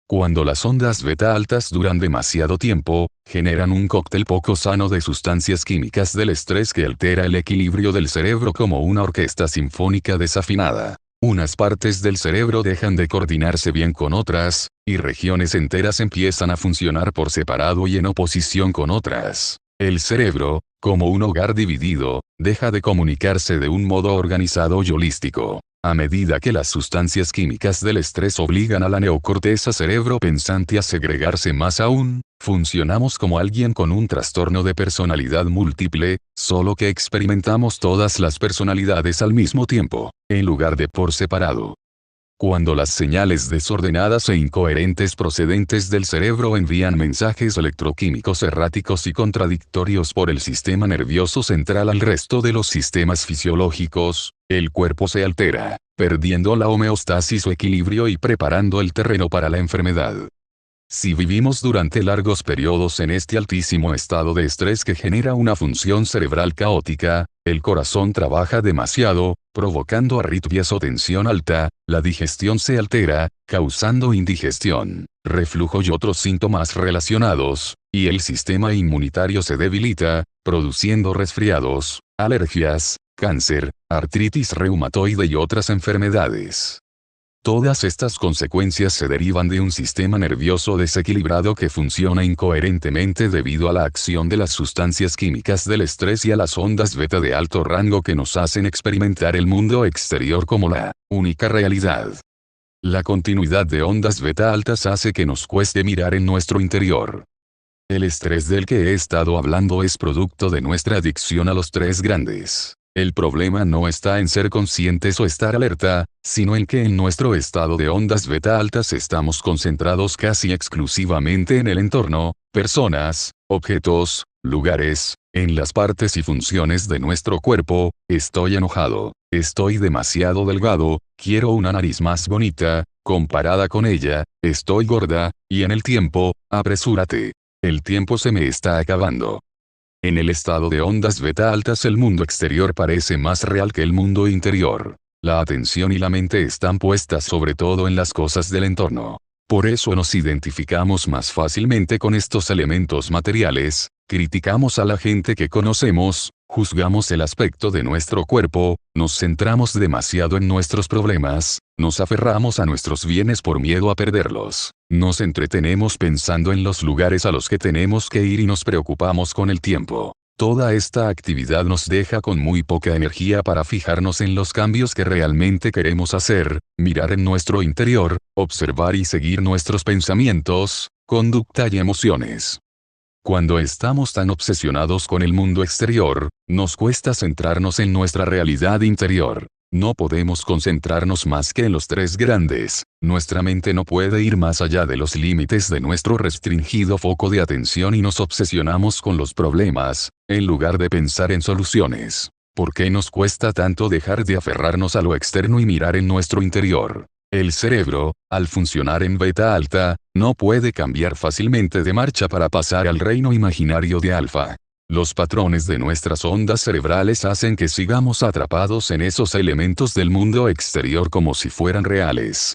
Cuando las ondas beta altas duran demasiado tiempo, generan un cóctel poco sano de sustancias químicas del estrés que altera el equilibrio del cerebro como una orquesta sinfónica desafinada. Unas partes del cerebro dejan de coordinarse bien con otras, y regiones enteras empiezan a funcionar por separado y en oposición con otras. El cerebro, como un hogar dividido, deja de comunicarse de un modo organizado y holístico. A medida que las sustancias químicas del estrés obligan a la neocorteza cerebro pensante a segregarse más aún, funcionamos como alguien con un trastorno de personalidad múltiple, solo que experimentamos todas las personalidades al mismo tiempo, en lugar de por separado. Cuando las señales desordenadas e incoherentes procedentes del cerebro envían mensajes electroquímicos erráticos y contradictorios por el sistema nervioso central al resto de los sistemas fisiológicos, el cuerpo se altera, perdiendo la homeostasis o equilibrio y preparando el terreno para la enfermedad. Si vivimos durante largos periodos en este altísimo estado de estrés que genera una función cerebral caótica, el corazón trabaja demasiado, provocando arritmias o tensión alta, la digestión se altera, causando indigestión, reflujo y otros síntomas relacionados, y el sistema inmunitario se debilita, produciendo resfriados, alergias, cáncer, artritis reumatoide y otras enfermedades. Todas estas consecuencias se derivan de un sistema nervioso desequilibrado que funciona incoherentemente debido a la acción de las sustancias químicas del estrés y a las ondas beta de alto rango que nos hacen experimentar el mundo exterior como la única realidad. La continuidad de ondas beta altas hace que nos cueste mirar en nuestro interior. El estrés del que he estado hablando es producto de nuestra adicción a los tres grandes. El problema no está en ser conscientes o estar alerta, sino en que en nuestro estado de ondas beta altas estamos concentrados casi exclusivamente en el entorno, personas, objetos, lugares, en las partes y funciones de nuestro cuerpo. Estoy enojado, estoy demasiado delgado, quiero una nariz más bonita, comparada con ella, estoy gorda, y en el tiempo, apresúrate. El tiempo se me está acabando. En el estado de ondas beta altas el mundo exterior parece más real que el mundo interior. La atención y la mente están puestas sobre todo en las cosas del entorno. Por eso nos identificamos más fácilmente con estos elementos materiales, criticamos a la gente que conocemos, juzgamos el aspecto de nuestro cuerpo, nos centramos demasiado en nuestros problemas, nos aferramos a nuestros bienes por miedo a perderlos, nos entretenemos pensando en los lugares a los que tenemos que ir y nos preocupamos con el tiempo. Toda esta actividad nos deja con muy poca energía para fijarnos en los cambios que realmente queremos hacer, mirar en nuestro interior, observar y seguir nuestros pensamientos, conducta y emociones. Cuando estamos tan obsesionados con el mundo exterior, nos cuesta centrarnos en nuestra realidad interior. No podemos concentrarnos más que en los tres grandes, nuestra mente no puede ir más allá de los límites de nuestro restringido foco de atención y nos obsesionamos con los problemas, en lugar de pensar en soluciones. ¿Por qué nos cuesta tanto dejar de aferrarnos a lo externo y mirar en nuestro interior? El cerebro, al funcionar en beta alta, no puede cambiar fácilmente de marcha para pasar al reino imaginario de alfa. Los patrones de nuestras ondas cerebrales hacen que sigamos atrapados en esos elementos del mundo exterior como si fueran reales.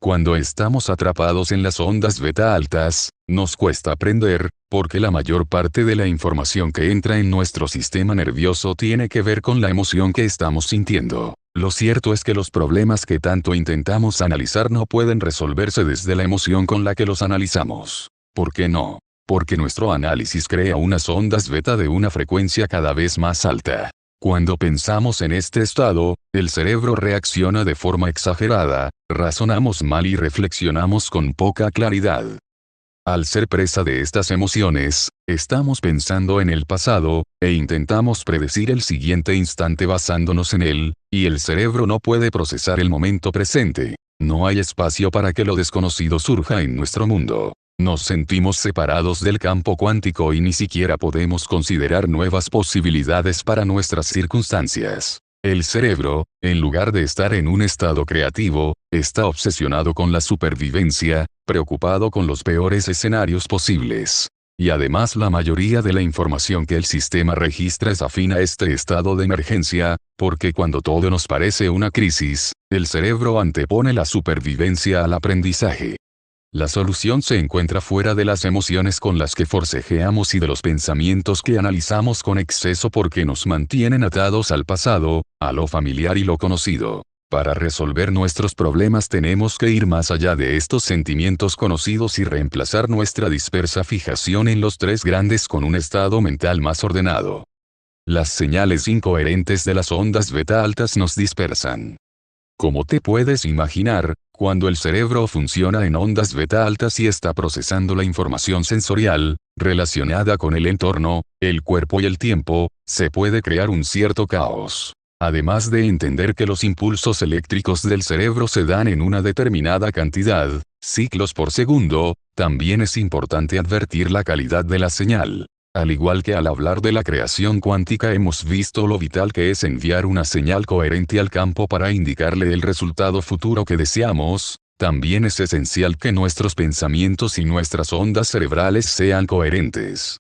Cuando estamos atrapados en las ondas beta altas, nos cuesta aprender, porque la mayor parte de la información que entra en nuestro sistema nervioso tiene que ver con la emoción que estamos sintiendo. Lo cierto es que los problemas que tanto intentamos analizar no pueden resolverse desde la emoción con la que los analizamos. ¿Por qué no? Porque nuestro análisis crea unas ondas beta de una frecuencia cada vez más alta. Cuando pensamos en este estado, el cerebro reacciona de forma exagerada, razonamos mal y reflexionamos con poca claridad. Al ser presa de estas emociones, estamos pensando en el pasado, e intentamos predecir el siguiente instante basándonos en él, y el cerebro no puede procesar el momento presente. No hay espacio para que lo desconocido surja en nuestro mundo. Nos sentimos separados del campo cuántico y ni siquiera podemos considerar nuevas posibilidades para nuestras circunstancias. El cerebro, en lugar de estar en un estado creativo, está obsesionado con la supervivencia, preocupado con los peores escenarios posibles. Y además la mayoría de la información que el sistema registra es afín a este estado de emergencia, porque cuando todo nos parece una crisis, el cerebro antepone la supervivencia al aprendizaje. La solución se encuentra fuera de las emociones con las que forcejeamos y de los pensamientos que analizamos con exceso porque nos mantienen atados al pasado, a lo familiar y lo conocido. Para resolver nuestros problemas tenemos que ir más allá de estos sentimientos conocidos y reemplazar nuestra dispersa fijación en los tres grandes con un estado mental más ordenado. Las señales incoherentes de las ondas beta altas nos dispersan. Como te puedes imaginar, cuando el cerebro funciona en ondas beta altas y está procesando la información sensorial, relacionada con el entorno, el cuerpo y el tiempo, se puede crear un cierto caos. Además de entender que los impulsos eléctricos del cerebro se dan en una determinada cantidad, ciclos por segundo, también es importante advertir la calidad de la señal. Al igual que al hablar de la creación cuántica hemos visto lo vital que es enviar una señal coherente al campo para indicarle el resultado futuro que deseamos, también es esencial que nuestros pensamientos y nuestras ondas cerebrales sean coherentes.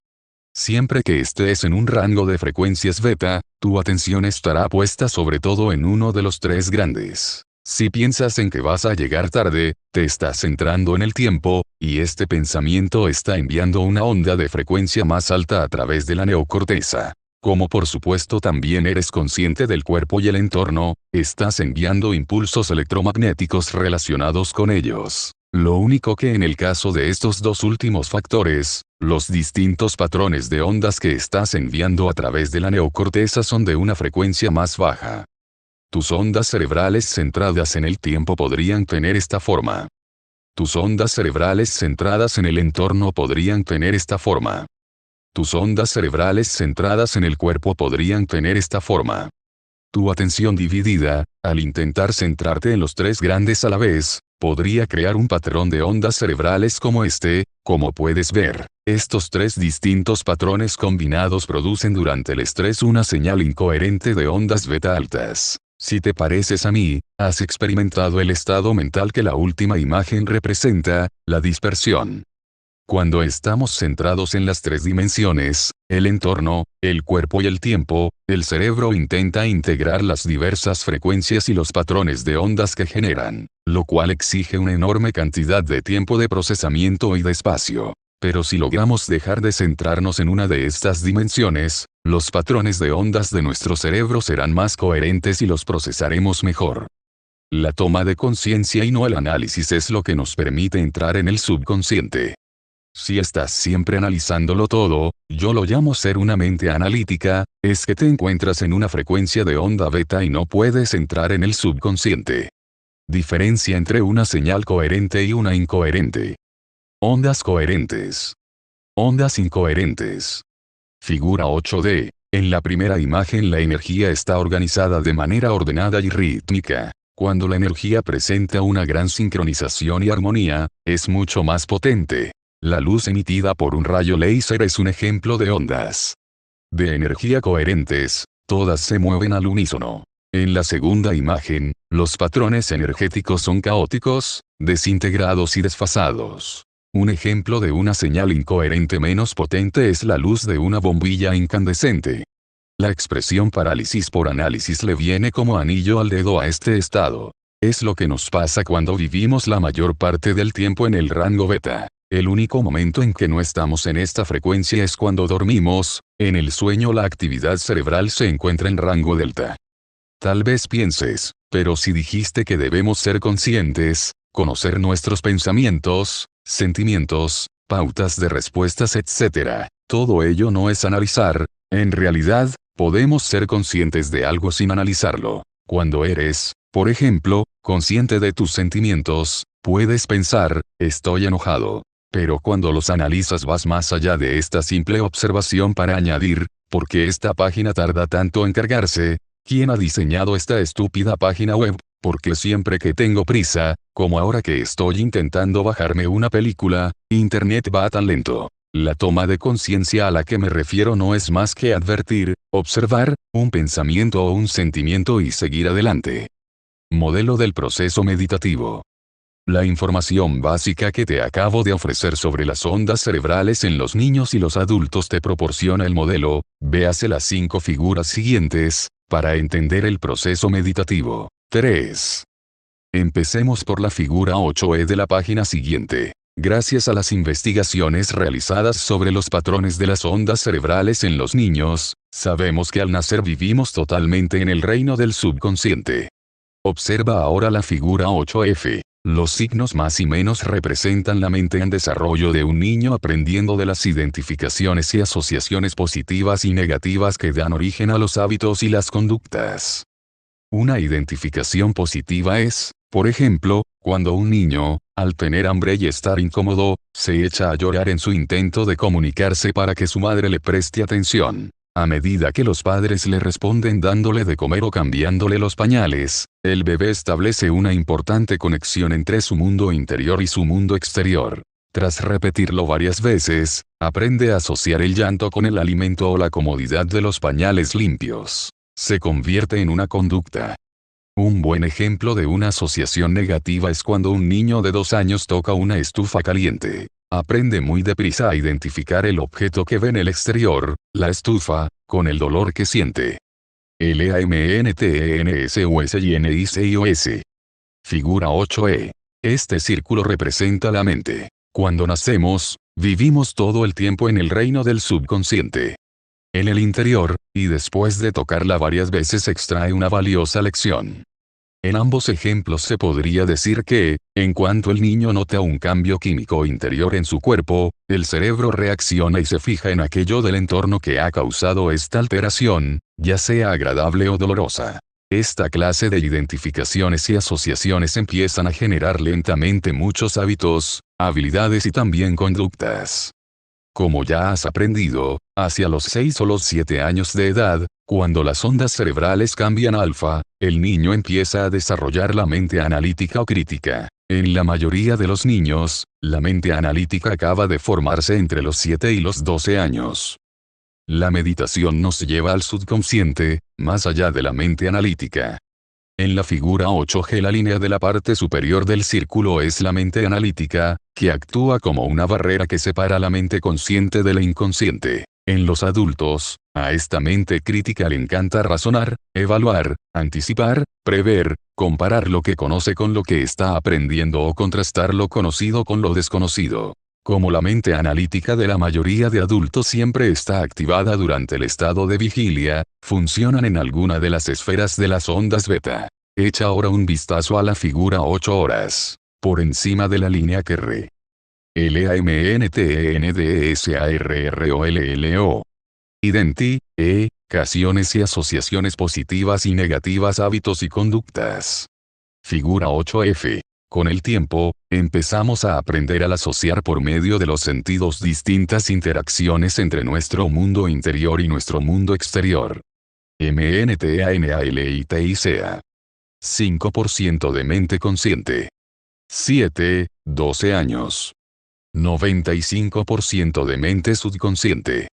Siempre que estés en un rango de frecuencias beta, tu atención estará puesta sobre todo en uno de los tres grandes. Si piensas en que vas a llegar tarde, te estás centrando en el tiempo, y este pensamiento está enviando una onda de frecuencia más alta a través de la neocorteza. Como por supuesto también eres consciente del cuerpo y el entorno, estás enviando impulsos electromagnéticos relacionados con ellos. Lo único que en el caso de estos dos últimos factores, los distintos patrones de ondas que estás enviando a través de la neocorteza son de una frecuencia más baja. Tus ondas cerebrales centradas en el tiempo podrían tener esta forma. Tus ondas cerebrales centradas en el entorno podrían tener esta forma. Tus ondas cerebrales centradas en el cuerpo podrían tener esta forma. Tu atención dividida, al intentar centrarte en los tres grandes a la vez, podría crear un patrón de ondas cerebrales como este. Como puedes ver, estos tres distintos patrones combinados producen durante el estrés una señal incoherente de ondas beta altas. Si te pareces a mí, has experimentado el estado mental que la última imagen representa, la dispersión. Cuando estamos centrados en las tres dimensiones, el entorno, el cuerpo y el tiempo, el cerebro intenta integrar las diversas frecuencias y los patrones de ondas que generan, lo cual exige una enorme cantidad de tiempo de procesamiento y de espacio. Pero si logramos dejar de centrarnos en una de estas dimensiones, los patrones de ondas de nuestro cerebro serán más coherentes y los procesaremos mejor. La toma de conciencia y no el análisis es lo que nos permite entrar en el subconsciente. Si estás siempre analizándolo todo, yo lo llamo ser una mente analítica, es que te encuentras en una frecuencia de onda beta y no puedes entrar en el subconsciente. Diferencia entre una señal coherente y una incoherente. Ondas coherentes. Ondas incoherentes. Figura 8D. En la primera imagen la energía está organizada de manera ordenada y rítmica. Cuando la energía presenta una gran sincronización y armonía, es mucho más potente. La luz emitida por un rayo láser es un ejemplo de ondas de energía coherentes, todas se mueven al unísono. En la segunda imagen, los patrones energéticos son caóticos, desintegrados y desfasados. Un ejemplo de una señal incoherente menos potente es la luz de una bombilla incandescente. La expresión parálisis por análisis le viene como anillo al dedo a este estado. Es lo que nos pasa cuando vivimos la mayor parte del tiempo en el rango beta. El único momento en que no estamos en esta frecuencia es cuando dormimos. En el sueño la actividad cerebral se encuentra en rango delta. Tal vez pienses, pero si dijiste que debemos ser conscientes, conocer nuestros pensamientos, sentimientos, pautas de respuestas, etc. Todo ello no es analizar. En realidad, podemos ser conscientes de algo sin analizarlo. Cuando eres, por ejemplo, consciente de tus sentimientos, puedes pensar, estoy enojado. Pero cuando los analizas vas más allá de esta simple observación para añadir, ¿por qué esta página tarda tanto en cargarse? ¿Quién ha diseñado esta estúpida página web? Porque siempre que tengo prisa, como ahora que estoy intentando bajarme una película, Internet va tan lento. La toma de conciencia a la que me refiero no es más que advertir, observar, un pensamiento o un sentimiento y seguir adelante. Modelo del proceso meditativo. La información básica que te acabo de ofrecer sobre las ondas cerebrales en los niños y los adultos te proporciona el modelo. Véase las 5 figuras siguientes, para entender el proceso meditativo. 3. Empecemos por la figura 8e de la página siguiente. Gracias a las investigaciones realizadas sobre los patrones de las ondas cerebrales en los niños, sabemos que al nacer vivimos totalmente en el reino del subconsciente. Observa ahora la figura 8F. Los signos más y menos representan la mente en desarrollo de un niño aprendiendo de las identificaciones y asociaciones positivas y negativas que dan origen a los hábitos y las conductas. Una identificación positiva es, por ejemplo, cuando un niño, al tener hambre y estar incómodo, se echa a llorar en su intento de comunicarse para que su madre le preste atención. A medida que los padres le responden dándole de comer o cambiándole los pañales, el bebé establece una importante conexión entre su mundo interior y su mundo exterior. Tras repetirlo varias veces, aprende a asociar el llanto con el alimento o la comodidad de los pañales limpios. Se convierte en una conducta. Un buen ejemplo de una asociación negativa es cuando un niño de 2 años toca una estufa caliente. Aprende muy deprisa a identificar el objeto que ve en el exterior, la estufa, con el dolor que siente. LAMNTENSUSYNICIOS. Figura 8E. Este círculo representa la mente. Cuando nacemos, vivimos todo el tiempo en el reino del subconsciente. En el interior, y después de tocarla varias veces extrae una valiosa lección. En ambos ejemplos se podría decir que, en cuanto el niño nota un cambio químico interior en su cuerpo, el cerebro reacciona y se fija en aquello del entorno que ha causado esta alteración, ya sea agradable o dolorosa. Esta clase de identificaciones y asociaciones empiezan a generar lentamente muchos hábitos, habilidades y también conductas. Como ya has aprendido, hacia los 6 o los 7 años de edad, cuando las ondas cerebrales cambian a alfa, el niño empieza a desarrollar la mente analítica o crítica. En la mayoría de los niños, la mente analítica acaba de formarse entre los 7 y los 12 años. La meditación nos lleva al subconsciente, más allá de la mente analítica. En la figura 8G la línea de la parte superior del círculo es la mente analítica, que actúa como una barrera que separa la mente consciente de la inconsciente. En los adultos, a esta mente crítica le encanta razonar, evaluar, anticipar, prever, comparar lo que conoce con lo que está aprendiendo o contrastar lo conocido con lo desconocido. Como la mente analítica de la mayoría de adultos siempre está activada durante el estado de vigilia, funcionan en alguna de las esferas de las ondas beta. Echa ahora un vistazo a la figura 8 horas, por encima de la línea que re. LAMNTENDESARROLLO. Casiones y asociaciones positivas y negativas, hábitos y conductas. Figura 8F. Con el tiempo, empezamos a aprender a asociar por medio de los sentidos distintas interacciones entre nuestro mundo interior y nuestro mundo exterior. MNTANALITICA. 5% de mente consciente. 7, 12 años. 95% de mente subconsciente.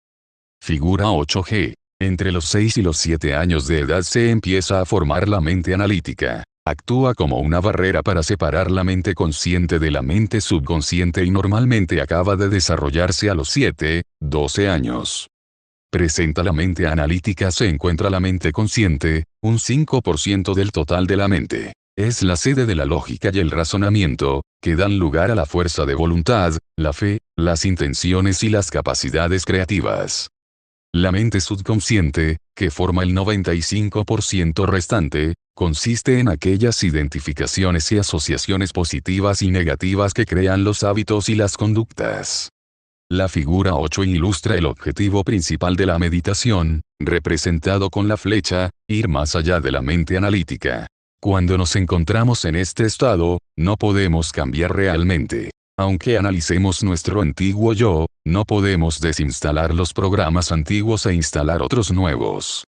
Figura 8G. Entre los 6 y los 7 años de edad se empieza a formar la mente analítica. Actúa como una barrera para separar la mente consciente de la mente subconsciente y normalmente acaba de desarrollarse a los 7, 12 años. Presenta la mente analítica se encuentra la mente consciente, un 5% del total de la mente. Es la sede de la lógica y el razonamiento, que dan lugar a la fuerza de voluntad, la fe, las intenciones y las capacidades creativas. La mente subconsciente, que forma el 95% restante, consiste en aquellas identificaciones y asociaciones positivas y negativas que crean los hábitos y las conductas. La figura 8 ilustra el objetivo principal de la meditación, representado con la flecha, ir más allá de la mente analítica. Cuando nos encontramos en este estado, no podemos cambiar realmente. Aunque analicemos nuestro antiguo yo, no podemos desinstalar los programas antiguos e instalar otros nuevos.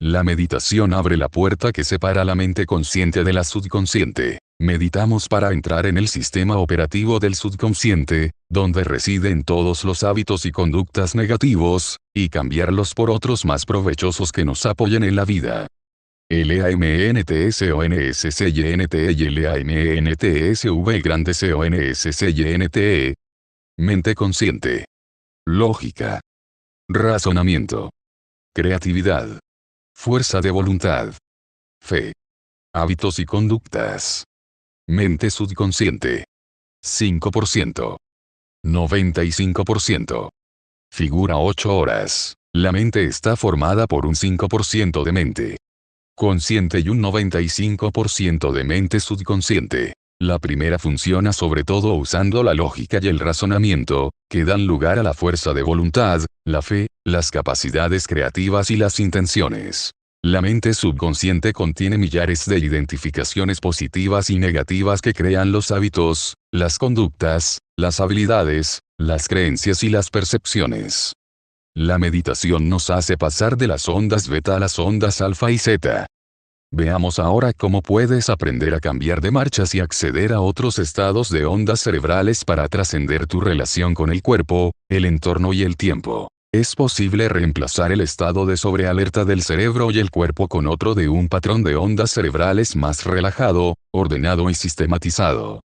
La meditación abre la puerta que separa la mente consciente de la subconsciente. Meditamos para entrar en el sistema operativo del subconsciente, donde residen todos los hábitos y conductas negativos, y cambiarlos por otros más provechosos que nos apoyen en la vida. LAMNTSONSYNTE Mente consciente. Lógica. Razonamiento. Creatividad. Fuerza de voluntad. Fe. Hábitos y conductas. Mente subconsciente. 5%. 95%. Figura 8 horas. La mente está formada por un 5% de mente consciente y un 95% de mente subconsciente. La primera funciona sobre todo usando la lógica y el razonamiento, que dan lugar a la fuerza de voluntad, la fe, las capacidades creativas y las intenciones. La mente subconsciente contiene millares de identificaciones positivas y negativas que crean los hábitos, las conductas, las habilidades, las creencias y las percepciones. La meditación nos hace pasar de las ondas beta a las ondas alfa y zeta. Veamos ahora cómo puedes aprender a cambiar de marchas y acceder a otros estados de ondas cerebrales para trascender tu relación con el cuerpo, el entorno y el tiempo. Es posible reemplazar el estado de sobrealerta del cerebro y el cuerpo con otro de un patrón de ondas cerebrales más relajado, ordenado y sistematizado.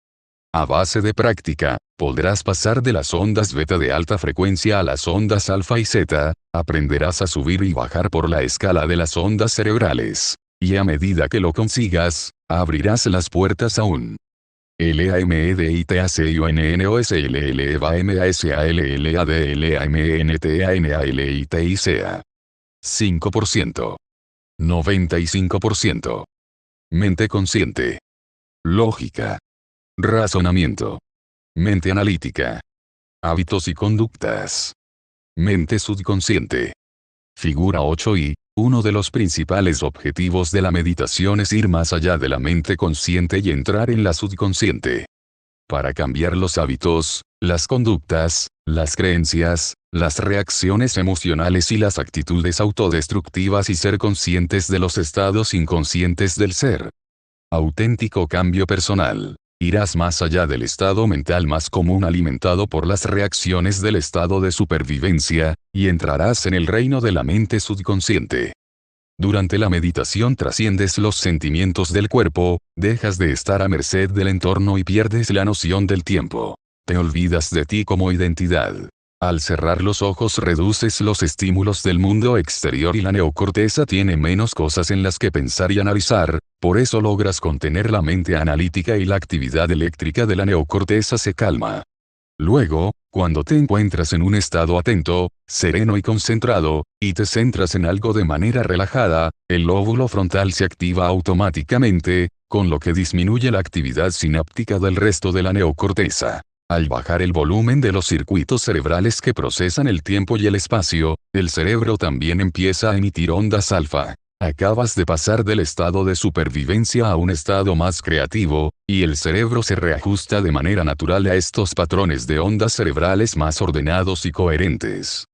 A base de práctica, podrás pasar de las ondas beta de alta frecuencia a las ondas alfa y zeta, aprenderás a subir y bajar por la escala de las ondas cerebrales. Y a medida que lo consigas, abrirás las puertas a un LAMEDITACIONNOSLEVAMASALLADLAMNTANALITICA. 5%. 95%. Mente consciente. Lógica. Razonamiento. Mente analítica. Hábitos y conductas. Mente subconsciente. Figura 8 y, uno de los principales objetivos de la meditación es ir más allá de la mente consciente y entrar en la subconsciente. Para cambiar los hábitos, las conductas, las creencias, las reacciones emocionales y las actitudes autodestructivas y ser conscientes de los estados inconscientes del ser. Auténtico cambio personal. Irás más allá del estado mental más común alimentado por las reacciones del estado de supervivencia, y entrarás en el reino de la mente subconsciente. Durante la meditación trasciendes los sentimientos del cuerpo, dejas de estar a merced del entorno y pierdes la noción del tiempo. Te olvidas de ti como identidad. Al cerrar los ojos reduces los estímulos del mundo exterior y la neocorteza tiene menos cosas en las que pensar y analizar, por eso logras contener la mente analítica y la actividad eléctrica de la neocorteza se calma. Luego, cuando te encuentras en un estado atento, sereno y concentrado, y te centras en algo de manera relajada, el lóbulo frontal se activa automáticamente, con lo que disminuye la actividad sináptica del resto de la neocorteza. Al bajar el volumen de los circuitos cerebrales que procesan el tiempo y el espacio, el cerebro también empieza a emitir ondas alfa. Acabas de pasar del estado de supervivencia a un estado más creativo, y el cerebro se reajusta de manera natural a estos patrones de ondas cerebrales más ordenados y coherentes.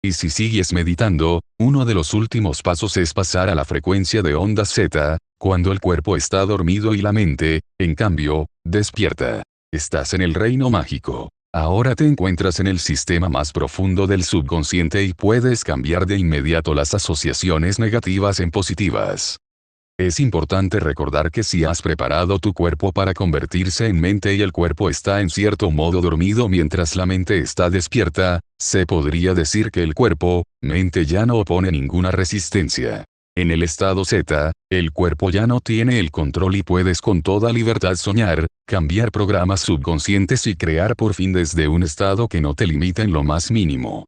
Y si sigues meditando, uno de los últimos pasos es pasar a la frecuencia de ondas Z, cuando el cuerpo está dormido y la mente, en cambio, despierta. Estás en el reino mágico. Ahora te encuentras en el sistema más profundo del subconsciente y puedes cambiar de inmediato las asociaciones negativas en positivas. Es importante recordar que si has preparado tu cuerpo para convertirse en mente y el cuerpo está en cierto modo dormido mientras la mente está despierta, se podría decir que el cuerpo, mente ya no opone ninguna resistencia. En el estado Z, el cuerpo ya no tiene el control y puedes con toda libertad soñar, cambiar programas subconscientes y crear por fin desde un estado que no te limita en lo más mínimo.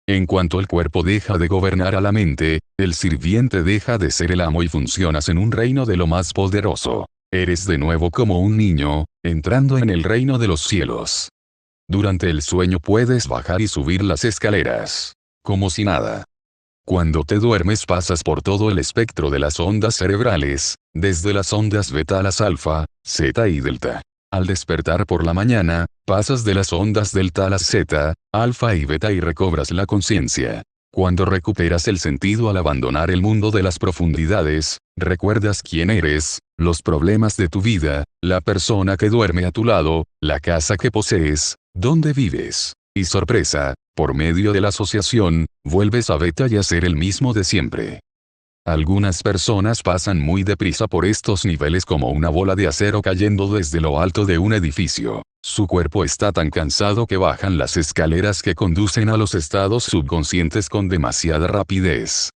En cuanto el cuerpo deja de gobernar a la mente, el sirviente deja de ser el amo y funcionas en un reino de lo más poderoso. Eres de nuevo como un niño, entrando en el reino de los cielos. Durante el sueño puedes bajar y subir las escaleras. Como si nada. Cuando te duermes pasas por todo el espectro de las ondas cerebrales, desde las ondas beta a las alfa, zeta y delta. Al despertar por la mañana, pasas de las ondas delta a las zeta, alfa y beta y recobras la conciencia. Cuando recuperas el sentido al abandonar el mundo de las profundidades, recuerdas quién eres, los problemas de tu vida, la persona que duerme a tu lado, la casa que posees, dónde vives. Y sorpresa, por medio de la asociación, vuelves a beta y a ser el mismo de siempre. Algunas personas pasan muy deprisa por estos niveles como una bola de acero cayendo desde lo alto de un edificio. Su cuerpo está tan cansado que bajan las escaleras que conducen a los estados subconscientes con demasiada rapidez.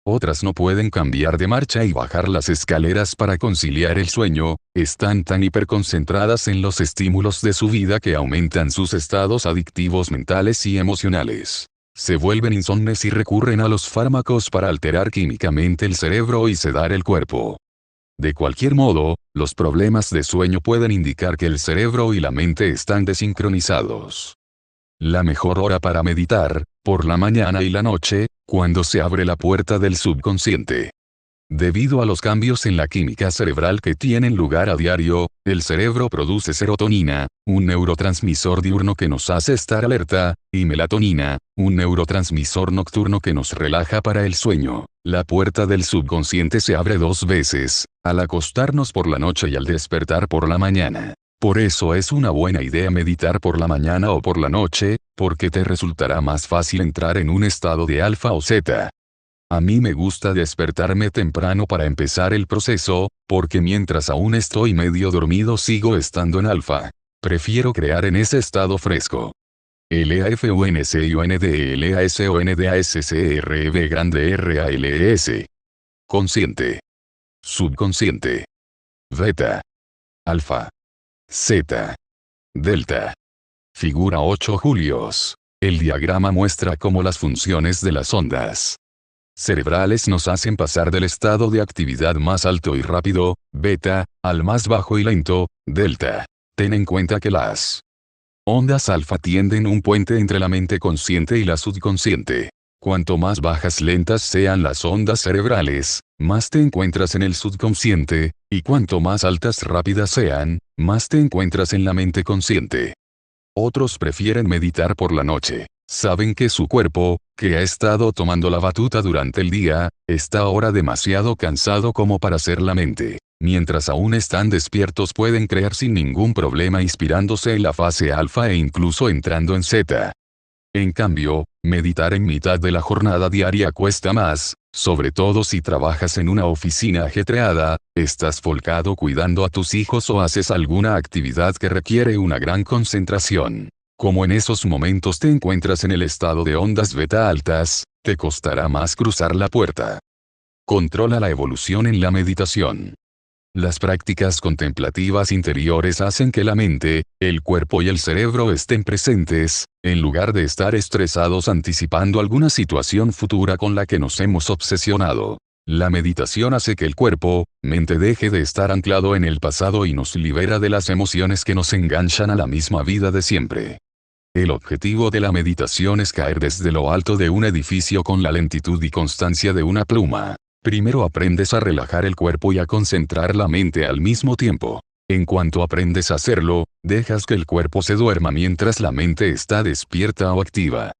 Otras no pueden cambiar de marcha y bajar las escaleras para conciliar el sueño, están tan hiperconcentradas en los estímulos de su vida que aumentan sus estados adictivos mentales y emocionales. Se vuelven insomnes y recurren a los fármacos para alterar químicamente el cerebro y sedar el cuerpo. De cualquier modo, los problemas de sueño pueden indicar que el cerebro y la mente están desincronizados. La mejor hora para meditar, por la mañana y la noche, cuando se abre la puerta del subconsciente. Debido a los cambios en la química cerebral que tienen lugar a diario, el cerebro produce serotonina, un neurotransmisor diurno que nos hace estar alerta, y melatonina, un neurotransmisor nocturno que nos relaja para el sueño. La puerta del subconsciente se abre 2 veces, al acostarnos por la noche y al despertar por la mañana. Por eso es una buena idea meditar por la mañana o por la noche, porque te resultará más fácil entrar en un estado de alfa o zeta. A mí me gusta despertarme temprano para empezar el proceso, porque mientras aún estoy medio dormido sigo estando en alfa. Prefiero crear en ese estado fresco. LAFUNCIONDLASONDASCREB grande RALES. Consciente. Subconsciente. Beta. Alfa. Zeta. Delta. Figura 8 Julios. El diagrama muestra cómo las funciones de las ondas cerebrales nos hacen pasar del estado de actividad más alto y rápido, beta, al más bajo y lento, delta. Ten en cuenta que las ondas alfa tienden un puente entre la mente consciente y la subconsciente. Cuanto más bajas lentas sean las ondas cerebrales, más te encuentras en el subconsciente, y cuanto más altas rápidas sean, más te encuentras en la mente consciente. Otros prefieren meditar por la noche. Saben que su cuerpo, que ha estado tomando la batuta durante el día, está ahora demasiado cansado como para ser la mente. Mientras aún están despiertos pueden crear sin ningún problema inspirándose en la fase alfa e incluso entrando en zeta. En cambio, meditar en mitad de la jornada diaria cuesta más, sobre todo si trabajas en una oficina ajetreada, estás volcado cuidando a tus hijos o haces alguna actividad que requiere una gran concentración. Como en esos momentos te encuentras en el estado de ondas beta altas, te costará más cruzar la puerta. Controla la evolución en la meditación. Las prácticas contemplativas interiores hacen que la mente, el cuerpo y el cerebro estén presentes, en lugar de estar estresados anticipando alguna situación futura con la que nos hemos obsesionado. La meditación hace que el cuerpo, mente deje de estar anclado en el pasado y nos libera de las emociones que nos enganchan a la misma vida de siempre. El objetivo de la meditación es caer desde lo alto de un edificio con la lentitud y constancia de una pluma. Primero aprendes a relajar el cuerpo y a concentrar la mente al mismo tiempo. En cuanto aprendes a hacerlo, dejas que el cuerpo se duerma mientras la mente está despierta o activa.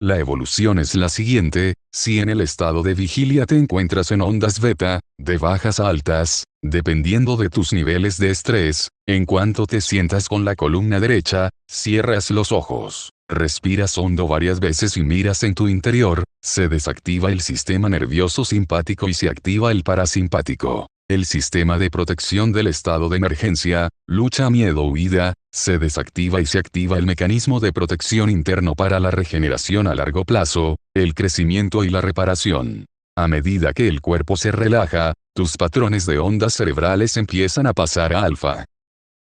La evolución es la siguiente: si en el estado de vigilia te encuentras en ondas beta, de bajas a altas, dependiendo de tus niveles de estrés, en cuanto te sientas con la columna derecha, cierras los ojos, respiras hondo varias veces y miras en tu interior, se desactiva el sistema nervioso simpático y se activa el parasimpático. El sistema de protección del estado de emergencia, lucha, miedo, huida, se desactiva y se activa el mecanismo de protección interno para la regeneración a largo plazo, el crecimiento y la reparación. A medida que el cuerpo se relaja, tus patrones de ondas cerebrales empiezan a pasar a alfa.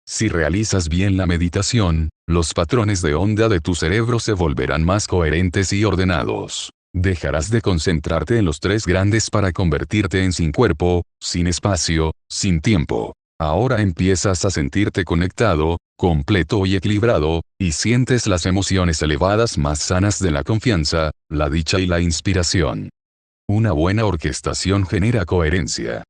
Si realizas bien la meditación, los patrones de onda de tu cerebro se volverán más coherentes y ordenados. Dejarás de concentrarte en los tres grandes para convertirte en sin cuerpo, sin espacio, sin tiempo. Ahora empiezas a sentirte conectado, completo y equilibrado, y sientes las emociones elevadas más sanas de la confianza, la dicha y la inspiración. Una buena orquestación genera coherencia.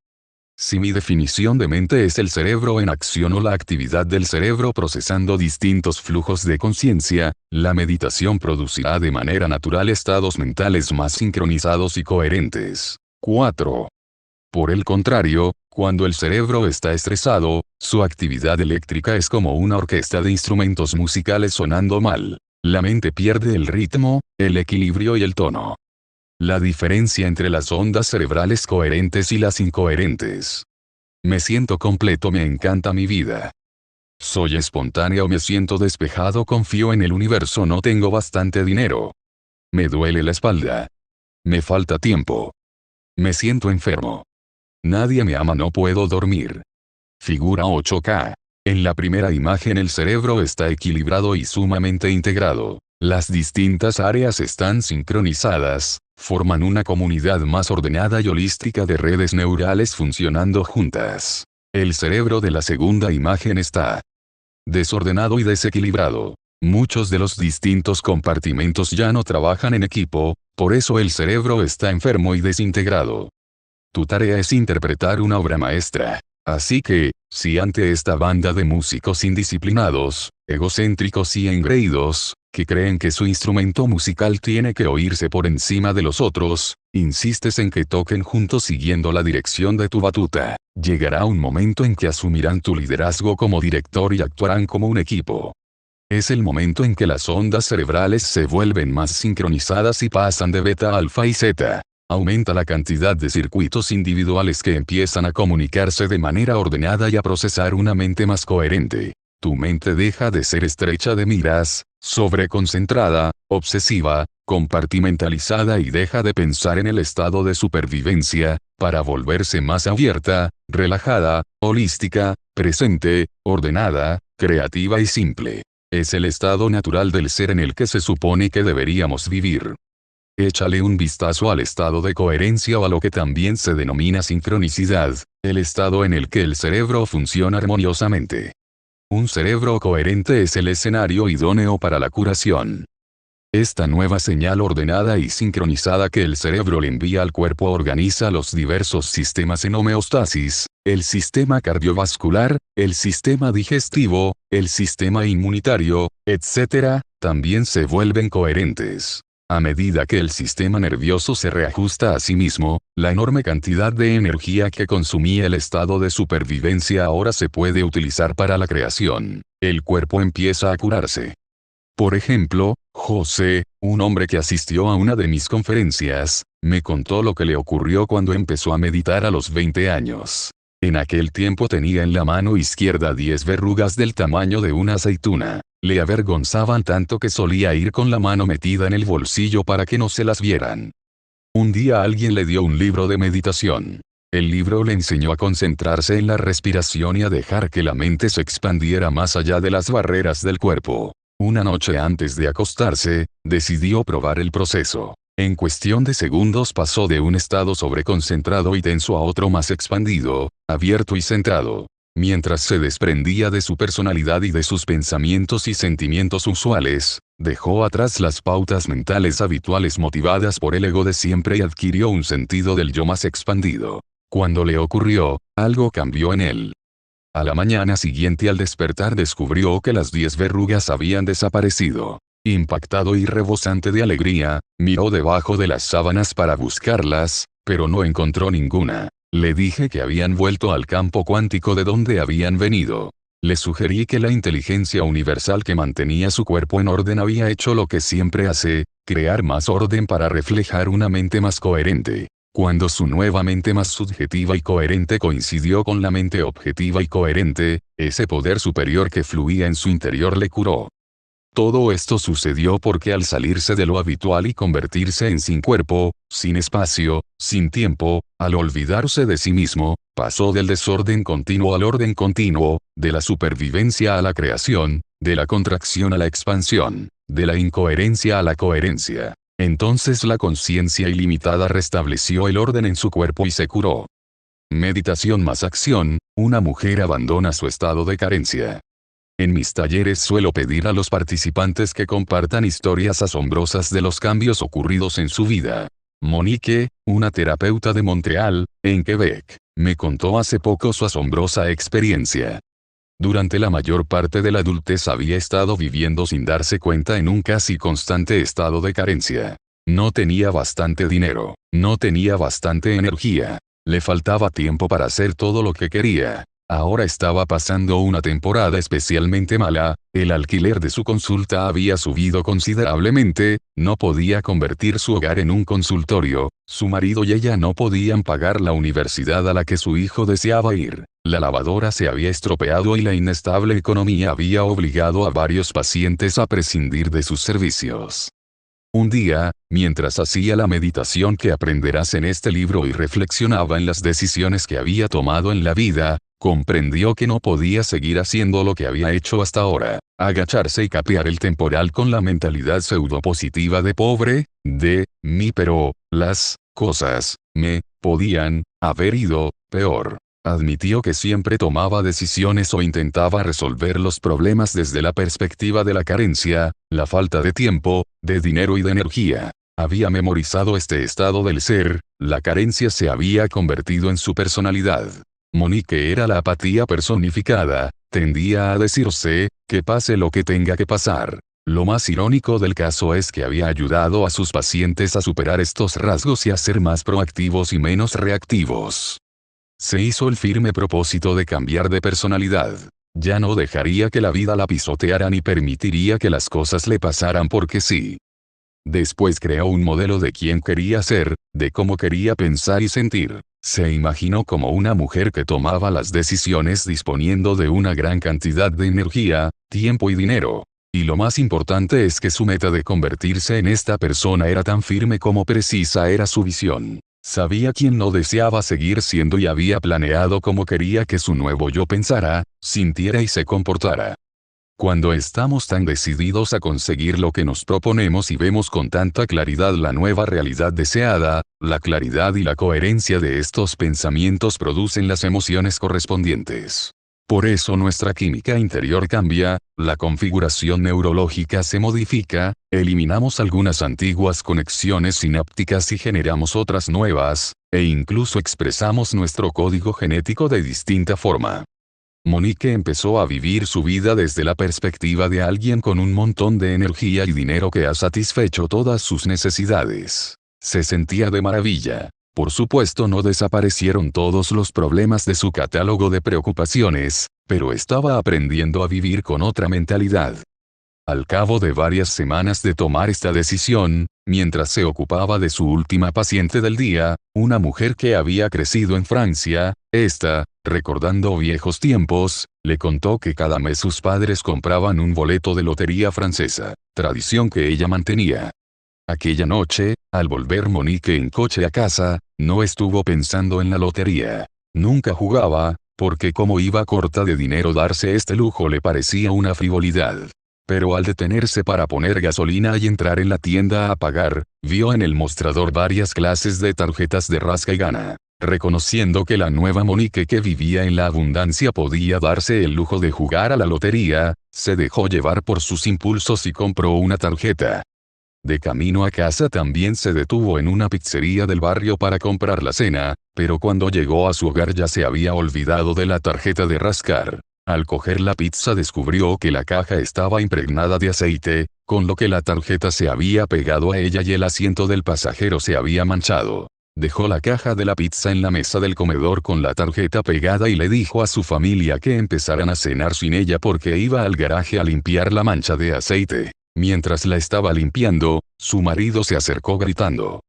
Si mi definición de mente es el cerebro en acción o la actividad del cerebro procesando distintos flujos de conciencia, la meditación producirá de manera natural estados mentales más sincronizados y coherentes. 4. Por el contrario, cuando el cerebro está estresado, su actividad eléctrica es como una orquesta de instrumentos musicales sonando mal. La mente pierde el ritmo, el equilibrio y el tono. La diferencia entre las ondas cerebrales coherentes y las incoherentes. Me siento completo, me encanta mi vida. Soy espontáneo, me siento despejado, confío en el universo, no tengo bastante dinero. Me duele la espalda. Me falta tiempo. Me siento enfermo. Nadie me ama, no puedo dormir. Figura 8K. En la primera imagen el cerebro está equilibrado y sumamente integrado. Las distintas áreas están sincronizadas, forman una comunidad más ordenada y holística de redes neurales funcionando juntas. El cerebro de la segunda imagen está desordenado y desequilibrado. Muchos de los distintos compartimentos ya no trabajan en equipo, por eso el cerebro está enfermo y desintegrado. Tu tarea es interpretar una obra maestra. Así que, si ante esta banda de músicos indisciplinados, egocéntricos y engreídos, que creen que su instrumento musical tiene que oírse por encima de los otros, insistes en que toquen juntos siguiendo la dirección de tu batuta, llegará un momento en que asumirán tu liderazgo como director y actuarán como un equipo. Es el momento en que las ondas cerebrales se vuelven más sincronizadas y pasan de beta a alfa y zeta. Aumenta la cantidad de circuitos individuales que empiezan a comunicarse de manera ordenada y a procesar una mente más coherente. Tu mente deja de ser estrecha de miras, sobreconcentrada, obsesiva, compartimentalizada y deja de pensar en el estado de supervivencia, para volverse más abierta, relajada, holística, presente, ordenada, creativa y simple. Es el estado natural del ser en el que se supone que deberíamos vivir. Échale un vistazo al estado de coherencia o a lo que también se denomina sincronicidad, el estado en el que el cerebro funciona armoniosamente. Un cerebro coherente es el escenario idóneo para la curación. Esta nueva señal ordenada y sincronizada que el cerebro le envía al cuerpo organiza los diversos sistemas en homeostasis, el sistema cardiovascular, el sistema digestivo, el sistema inmunitario, etc., también se vuelven coherentes. A medida que el sistema nervioso se reajusta a sí mismo, la enorme cantidad de energía que consumía el estado de supervivencia ahora se puede utilizar para la creación. El cuerpo empieza a curarse. Por ejemplo, José, un hombre que asistió a una de mis conferencias, me contó lo que le ocurrió cuando empezó a meditar a los 20 años. En aquel tiempo tenía en la mano izquierda 10 verrugas del tamaño de una aceituna. Le avergonzaban tanto que solía ir con la mano metida en el bolsillo para que no se las vieran. Un día alguien le dio un libro de meditación. El libro le enseñó a concentrarse en la respiración y a dejar que la mente se expandiera más allá de las barreras del cuerpo. Una noche antes de acostarse, decidió probar el proceso. En cuestión de segundos pasó de un estado sobreconcentrado y tenso a otro más expandido, abierto y centrado. Mientras se desprendía de su personalidad y de sus pensamientos y sentimientos usuales, dejó atrás las pautas mentales habituales motivadas por el ego de siempre y adquirió un sentido del yo más expandido. Cuando le ocurrió, algo cambió en él. A la mañana siguiente al despertar descubrió que las 10 verrugas habían desaparecido. Impactado y rebosante de alegría, miró debajo de las sábanas para buscarlas, pero no encontró ninguna. Le dije que habían vuelto al campo cuántico de donde habían venido. Le sugerí que la inteligencia universal que mantenía su cuerpo en orden había hecho lo que siempre hace, crear más orden para reflejar una mente más coherente. Cuando su nueva mente más subjetiva y coherente coincidió con la mente objetiva y coherente, ese poder superior que fluía en su interior le curó. Todo esto sucedió porque al salirse de lo habitual y convertirse en sin cuerpo, sin espacio, sin tiempo, al olvidarse de sí mismo, pasó del desorden continuo al orden continuo, de la supervivencia a la creación, de la contracción a la expansión, de la incoherencia a la coherencia. Entonces la conciencia ilimitada restableció el orden en su cuerpo y se curó. Meditación más acción, una mujer abandona su estado de carencia. En mis talleres suelo pedir a los participantes que compartan historias asombrosas de los cambios ocurridos en su vida. Monique, una terapeuta de Montreal, en Quebec, me contó hace poco su asombrosa experiencia. Durante la mayor parte de la adultez había estado viviendo sin darse cuenta en un casi constante estado de carencia. No tenía bastante dinero, no tenía bastante energía, le faltaba tiempo para hacer todo lo que quería. Ahora estaba pasando una temporada especialmente mala, el alquiler de su consulta había subido considerablemente, no podía convertir su hogar en un consultorio, su marido y ella no podían pagar la universidad a la que su hijo deseaba ir, la lavadora se había estropeado y la inestable economía había obligado a varios pacientes a prescindir de sus servicios. Un día, mientras hacía la meditación que aprenderás en este libro y reflexionaba en las decisiones que había tomado en la vida, comprendió que no podía seguir haciendo lo que había hecho hasta ahora, agacharse y capear el temporal con la mentalidad pseudopositiva de pobre, de mí, pero las cosas me podían haber ido peor. Admitió que siempre tomaba decisiones o intentaba resolver los problemas desde la perspectiva de la carencia, la falta de tiempo, de dinero y de energía. Había memorizado este estado del ser, la carencia se había convertido en su personalidad. Monique era la apatía personificada, tendía a decirse, que pase lo que tenga que pasar. Lo más irónico del caso es que había ayudado a sus pacientes a superar estos rasgos y a ser más proactivos y menos reactivos. Se hizo el firme propósito de cambiar de personalidad. Ya no dejaría que la vida la pisoteara ni permitiría que las cosas le pasaran porque sí. Después creó un modelo de quién quería ser, de cómo quería pensar y sentir. Se imaginó como una mujer que tomaba las decisiones disponiendo de una gran cantidad de energía, tiempo y dinero. Y lo más importante es que su meta de convertirse en esta persona era tan firme como precisa era su visión. Sabía quién no deseaba seguir siendo y había planeado cómo quería que su nuevo yo pensara, sintiera y se comportara. Cuando estamos tan decididos a conseguir lo que nos proponemos y vemos con tanta claridad la nueva realidad deseada, la claridad y la coherencia de estos pensamientos producen las emociones correspondientes. Por eso nuestra química interior cambia, la configuración neurológica se modifica, eliminamos algunas antiguas conexiones sinápticas y generamos otras nuevas, e incluso expresamos nuestro código genético de distinta forma. Monique empezó a vivir su vida desde la perspectiva de alguien con un montón de energía y dinero que ha satisfecho todas sus necesidades. Se sentía de maravilla. Por supuesto no desaparecieron todos los problemas de su catálogo de preocupaciones, pero estaba aprendiendo a vivir con otra mentalidad. Al cabo de varias semanas de tomar esta decisión, mientras se ocupaba de su última paciente del día, una mujer que había crecido en Francia, recordando viejos tiempos, le contó que cada mes sus padres compraban un boleto de lotería francesa, tradición que ella mantenía. Aquella noche, al volver Monique en coche a casa, no estuvo pensando en la lotería. Nunca jugaba, porque como iba corta de dinero darse este lujo le parecía una frivolidad. Pero al detenerse para poner gasolina y entrar en la tienda a pagar, vio en el mostrador varias clases de tarjetas de rasca y gana. Reconociendo que la nueva Monique que vivía en la abundancia podía darse el lujo de jugar a la lotería, se dejó llevar por sus impulsos y compró una tarjeta. De camino a casa también se detuvo en una pizzería del barrio para comprar la cena, pero cuando llegó a su hogar ya se había olvidado de la tarjeta de rascar. Al coger la pizza descubrió que la caja estaba impregnada de aceite, con lo que la tarjeta se había pegado a ella y el asiento del pasajero se había manchado. Dejó la caja de la pizza en la mesa del comedor con la tarjeta pegada y le dijo a su familia que empezaran a cenar sin ella porque iba al garaje a limpiar la mancha de aceite. Mientras la estaba limpiando, su marido se acercó gritando: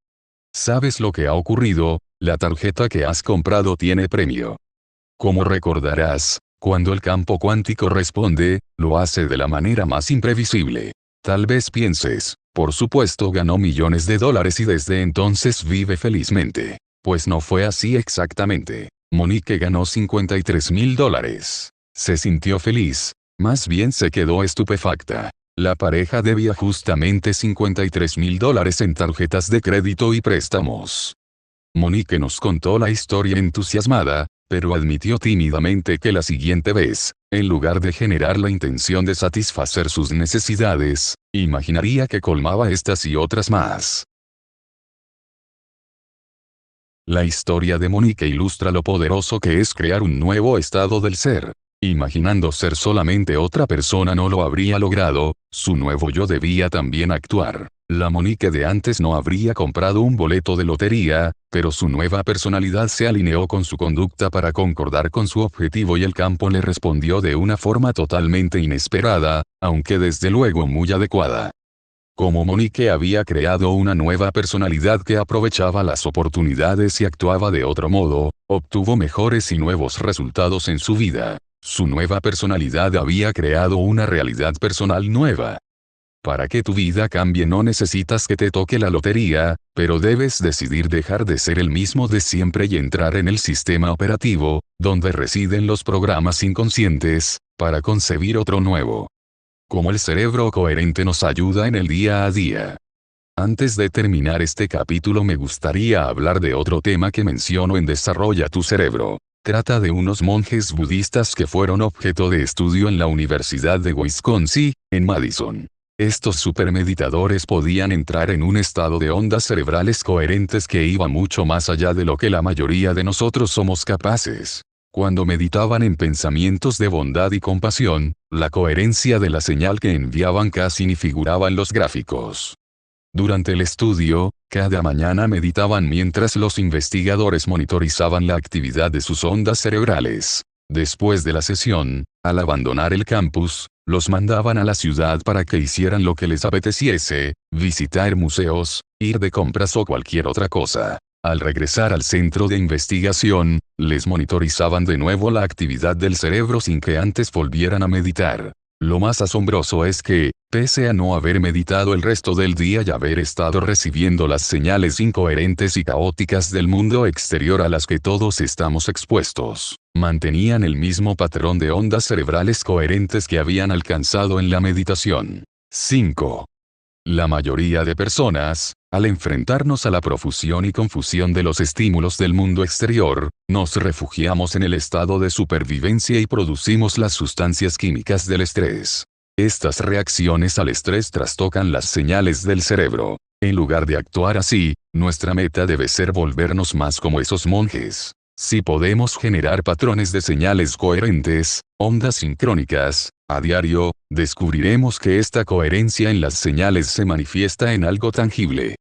¿Sabes lo que ha ocurrido? La tarjeta que has comprado tiene premio. Como recordarás, cuando el campo cuántico responde, lo hace de la manera más imprevisible. Tal vez pienses, por supuesto ganó millones de dólares y desde entonces vive felizmente. Pues no fue así exactamente. Monique ganó $53,000. Se sintió feliz. Más bien se quedó estupefacta. La pareja debía justamente $53,000 en tarjetas de crédito y préstamos. Monique nos contó la historia entusiasmada, pero admitió tímidamente que la siguiente vez, en lugar de generar la intención de satisfacer sus necesidades, imaginaría que colmaba estas y otras más. La historia de Monique ilustra lo poderoso que es crear un nuevo estado del ser. Imaginando ser solamente otra persona no lo habría logrado, su nuevo yo debía también actuar. La Monique de antes no habría comprado un boleto de lotería, pero su nueva personalidad se alineó con su conducta para concordar con su objetivo y el campo le respondió de una forma totalmente inesperada, aunque desde luego muy adecuada. Como Monique había creado una nueva personalidad que aprovechaba las oportunidades y actuaba de otro modo, obtuvo mejores y nuevos resultados en su vida. Su nueva personalidad había creado una realidad personal nueva. Para que tu vida cambie no necesitas que te toque la lotería, pero debes decidir dejar de ser el mismo de siempre y entrar en el sistema operativo, donde residen los programas inconscientes, para concebir otro nuevo. Cómo el cerebro coherente nos ayuda en el día a día. Antes de terminar este capítulo me gustaría hablar de otro tema que menciono en Desarrolla tu cerebro. Trata de unos monjes budistas que fueron objeto de estudio en la Universidad de Wisconsin, en Madison. Estos supermeditadores podían entrar en un estado de ondas cerebrales coherentes que iba mucho más allá de lo que la mayoría de nosotros somos capaces. Cuando meditaban en pensamientos de bondad y compasión, la coherencia de la señal que enviaban casi ni figuraba en los gráficos. Durante el estudio, cada mañana meditaban mientras los investigadores monitorizaban la actividad de sus ondas cerebrales. Después de la sesión, al abandonar el campus, los mandaban a la ciudad para que hicieran lo que les apeteciese, visitar museos, ir de compras o cualquier otra cosa. Al regresar al centro de investigación, les monitorizaban de nuevo la actividad del cerebro sin que antes volvieran a meditar. Lo más asombroso es que, pese a no haber meditado el resto del día y haber estado recibiendo las señales incoherentes y caóticas del mundo exterior a las que todos estamos expuestos, mantenían el mismo patrón de ondas cerebrales coherentes que habían alcanzado en la meditación. 5. La mayoría de personas, al enfrentarnos a la profusión y confusión de los estímulos del mundo exterior, nos refugiamos en el estado de supervivencia y producimos las sustancias químicas del estrés. Estas reacciones al estrés trastocan las señales del cerebro. En lugar de actuar así, nuestra meta debe ser volvernos más como esos monjes. Si podemos generar patrones de señales coherentes, ondas sincrónicas, a diario, descubriremos que esta coherencia en las señales se manifiesta en algo tangible.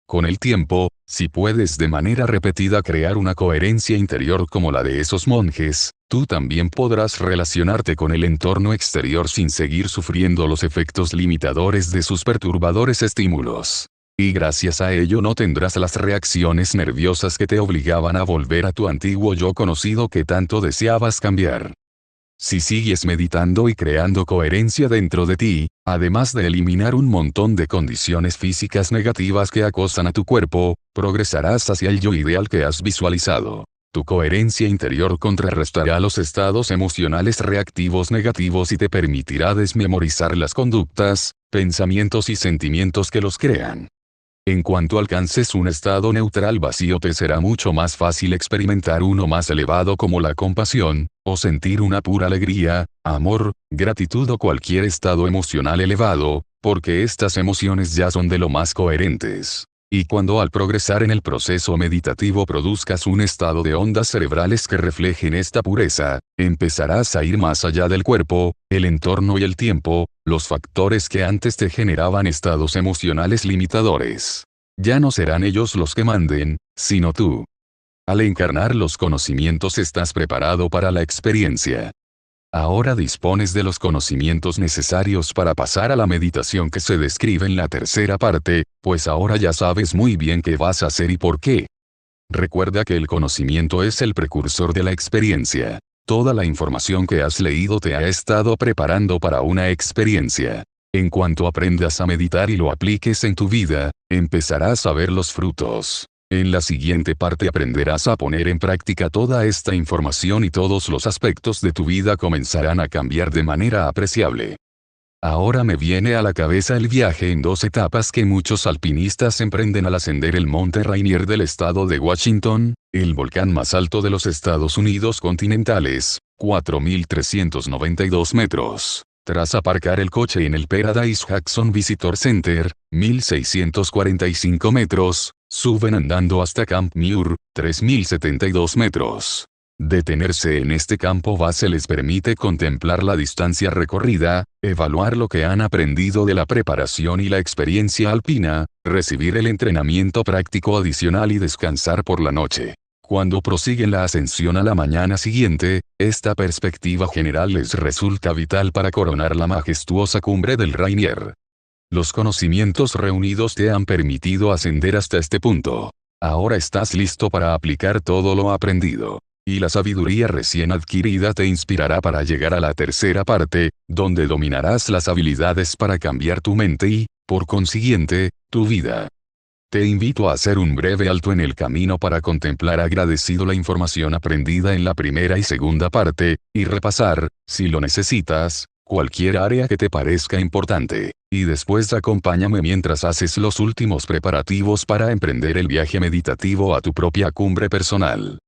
Con el tiempo, si puedes de manera repetida crear una coherencia interior como la de esos monjes, tú también podrás relacionarte con el entorno exterior sin seguir sufriendo los efectos limitadores de sus perturbadores estímulos. Y gracias a ello no tendrás las reacciones nerviosas que te obligaban a volver a tu antiguo yo conocido que tanto deseabas cambiar. Si sigues meditando y creando coherencia dentro de ti, además de eliminar un montón de condiciones físicas negativas que acosan a tu cuerpo, progresarás hacia el yo ideal que has visualizado. Tu coherencia interior contrarrestará los estados emocionales reactivos negativos y te permitirá desmemorizar las conductas, pensamientos y sentimientos que los crean. En cuanto alcances un estado neutral vacío te será mucho más fácil experimentar uno más elevado como la compasión, o sentir una pura alegría, amor, gratitud o cualquier estado emocional elevado, porque estas emociones ya son de lo más coherentes. Y cuando al progresar en el proceso meditativo produzcas un estado de ondas cerebrales que reflejen esta pureza, empezarás a ir más allá del cuerpo, el entorno y el tiempo, los factores que antes te generaban estados emocionales limitadores. Ya no serán ellos los que manden, sino tú. Al encarnar los conocimientos estás preparado para la experiencia. Ahora dispones de los conocimientos necesarios para pasar a la meditación que se describe en la tercera parte, pues ahora ya sabes muy bien qué vas a hacer y por qué. Recuerda que el conocimiento es el precursor de la experiencia. Toda la información que has leído te ha estado preparando para una experiencia. En cuanto aprendas a meditar y lo apliques en tu vida, empezarás a ver los frutos. En la siguiente parte aprenderás a poner en práctica toda esta información y todos los aspectos de tu vida comenzarán a cambiar de manera apreciable. Ahora me viene a la cabeza el viaje en 2 etapas que muchos alpinistas emprenden al ascender el monte Rainier del estado de Washington, el volcán más alto de los Estados Unidos continentales, 4.392 metros. Tras aparcar el coche en el Paradise Jackson Visitor Center, 1.645 metros, suben andando hasta Camp Muir, 3.072 metros. Detenerse en este campo base les permite contemplar la distancia recorrida, evaluar lo que han aprendido de la preparación y la experiencia alpina, recibir el entrenamiento práctico adicional y descansar por la noche. Cuando prosiguen la ascensión a la mañana siguiente, esta perspectiva general les resulta vital para coronar la majestuosa cumbre del Rainier. Los conocimientos reunidos te han permitido ascender hasta este punto. Ahora estás listo para aplicar todo lo aprendido. Y la sabiduría recién adquirida te inspirará para llegar a la tercera parte, donde dominarás las habilidades para cambiar tu mente y, por consiguiente, tu vida. Te invito a hacer un breve alto en el camino para contemplar agradecido la información aprendida en la primera y segunda parte, y repasar, si lo necesitas, cualquier área que te parezca importante. Y después acompáñame mientras haces los últimos preparativos para emprender el viaje meditativo a tu propia cumbre personal.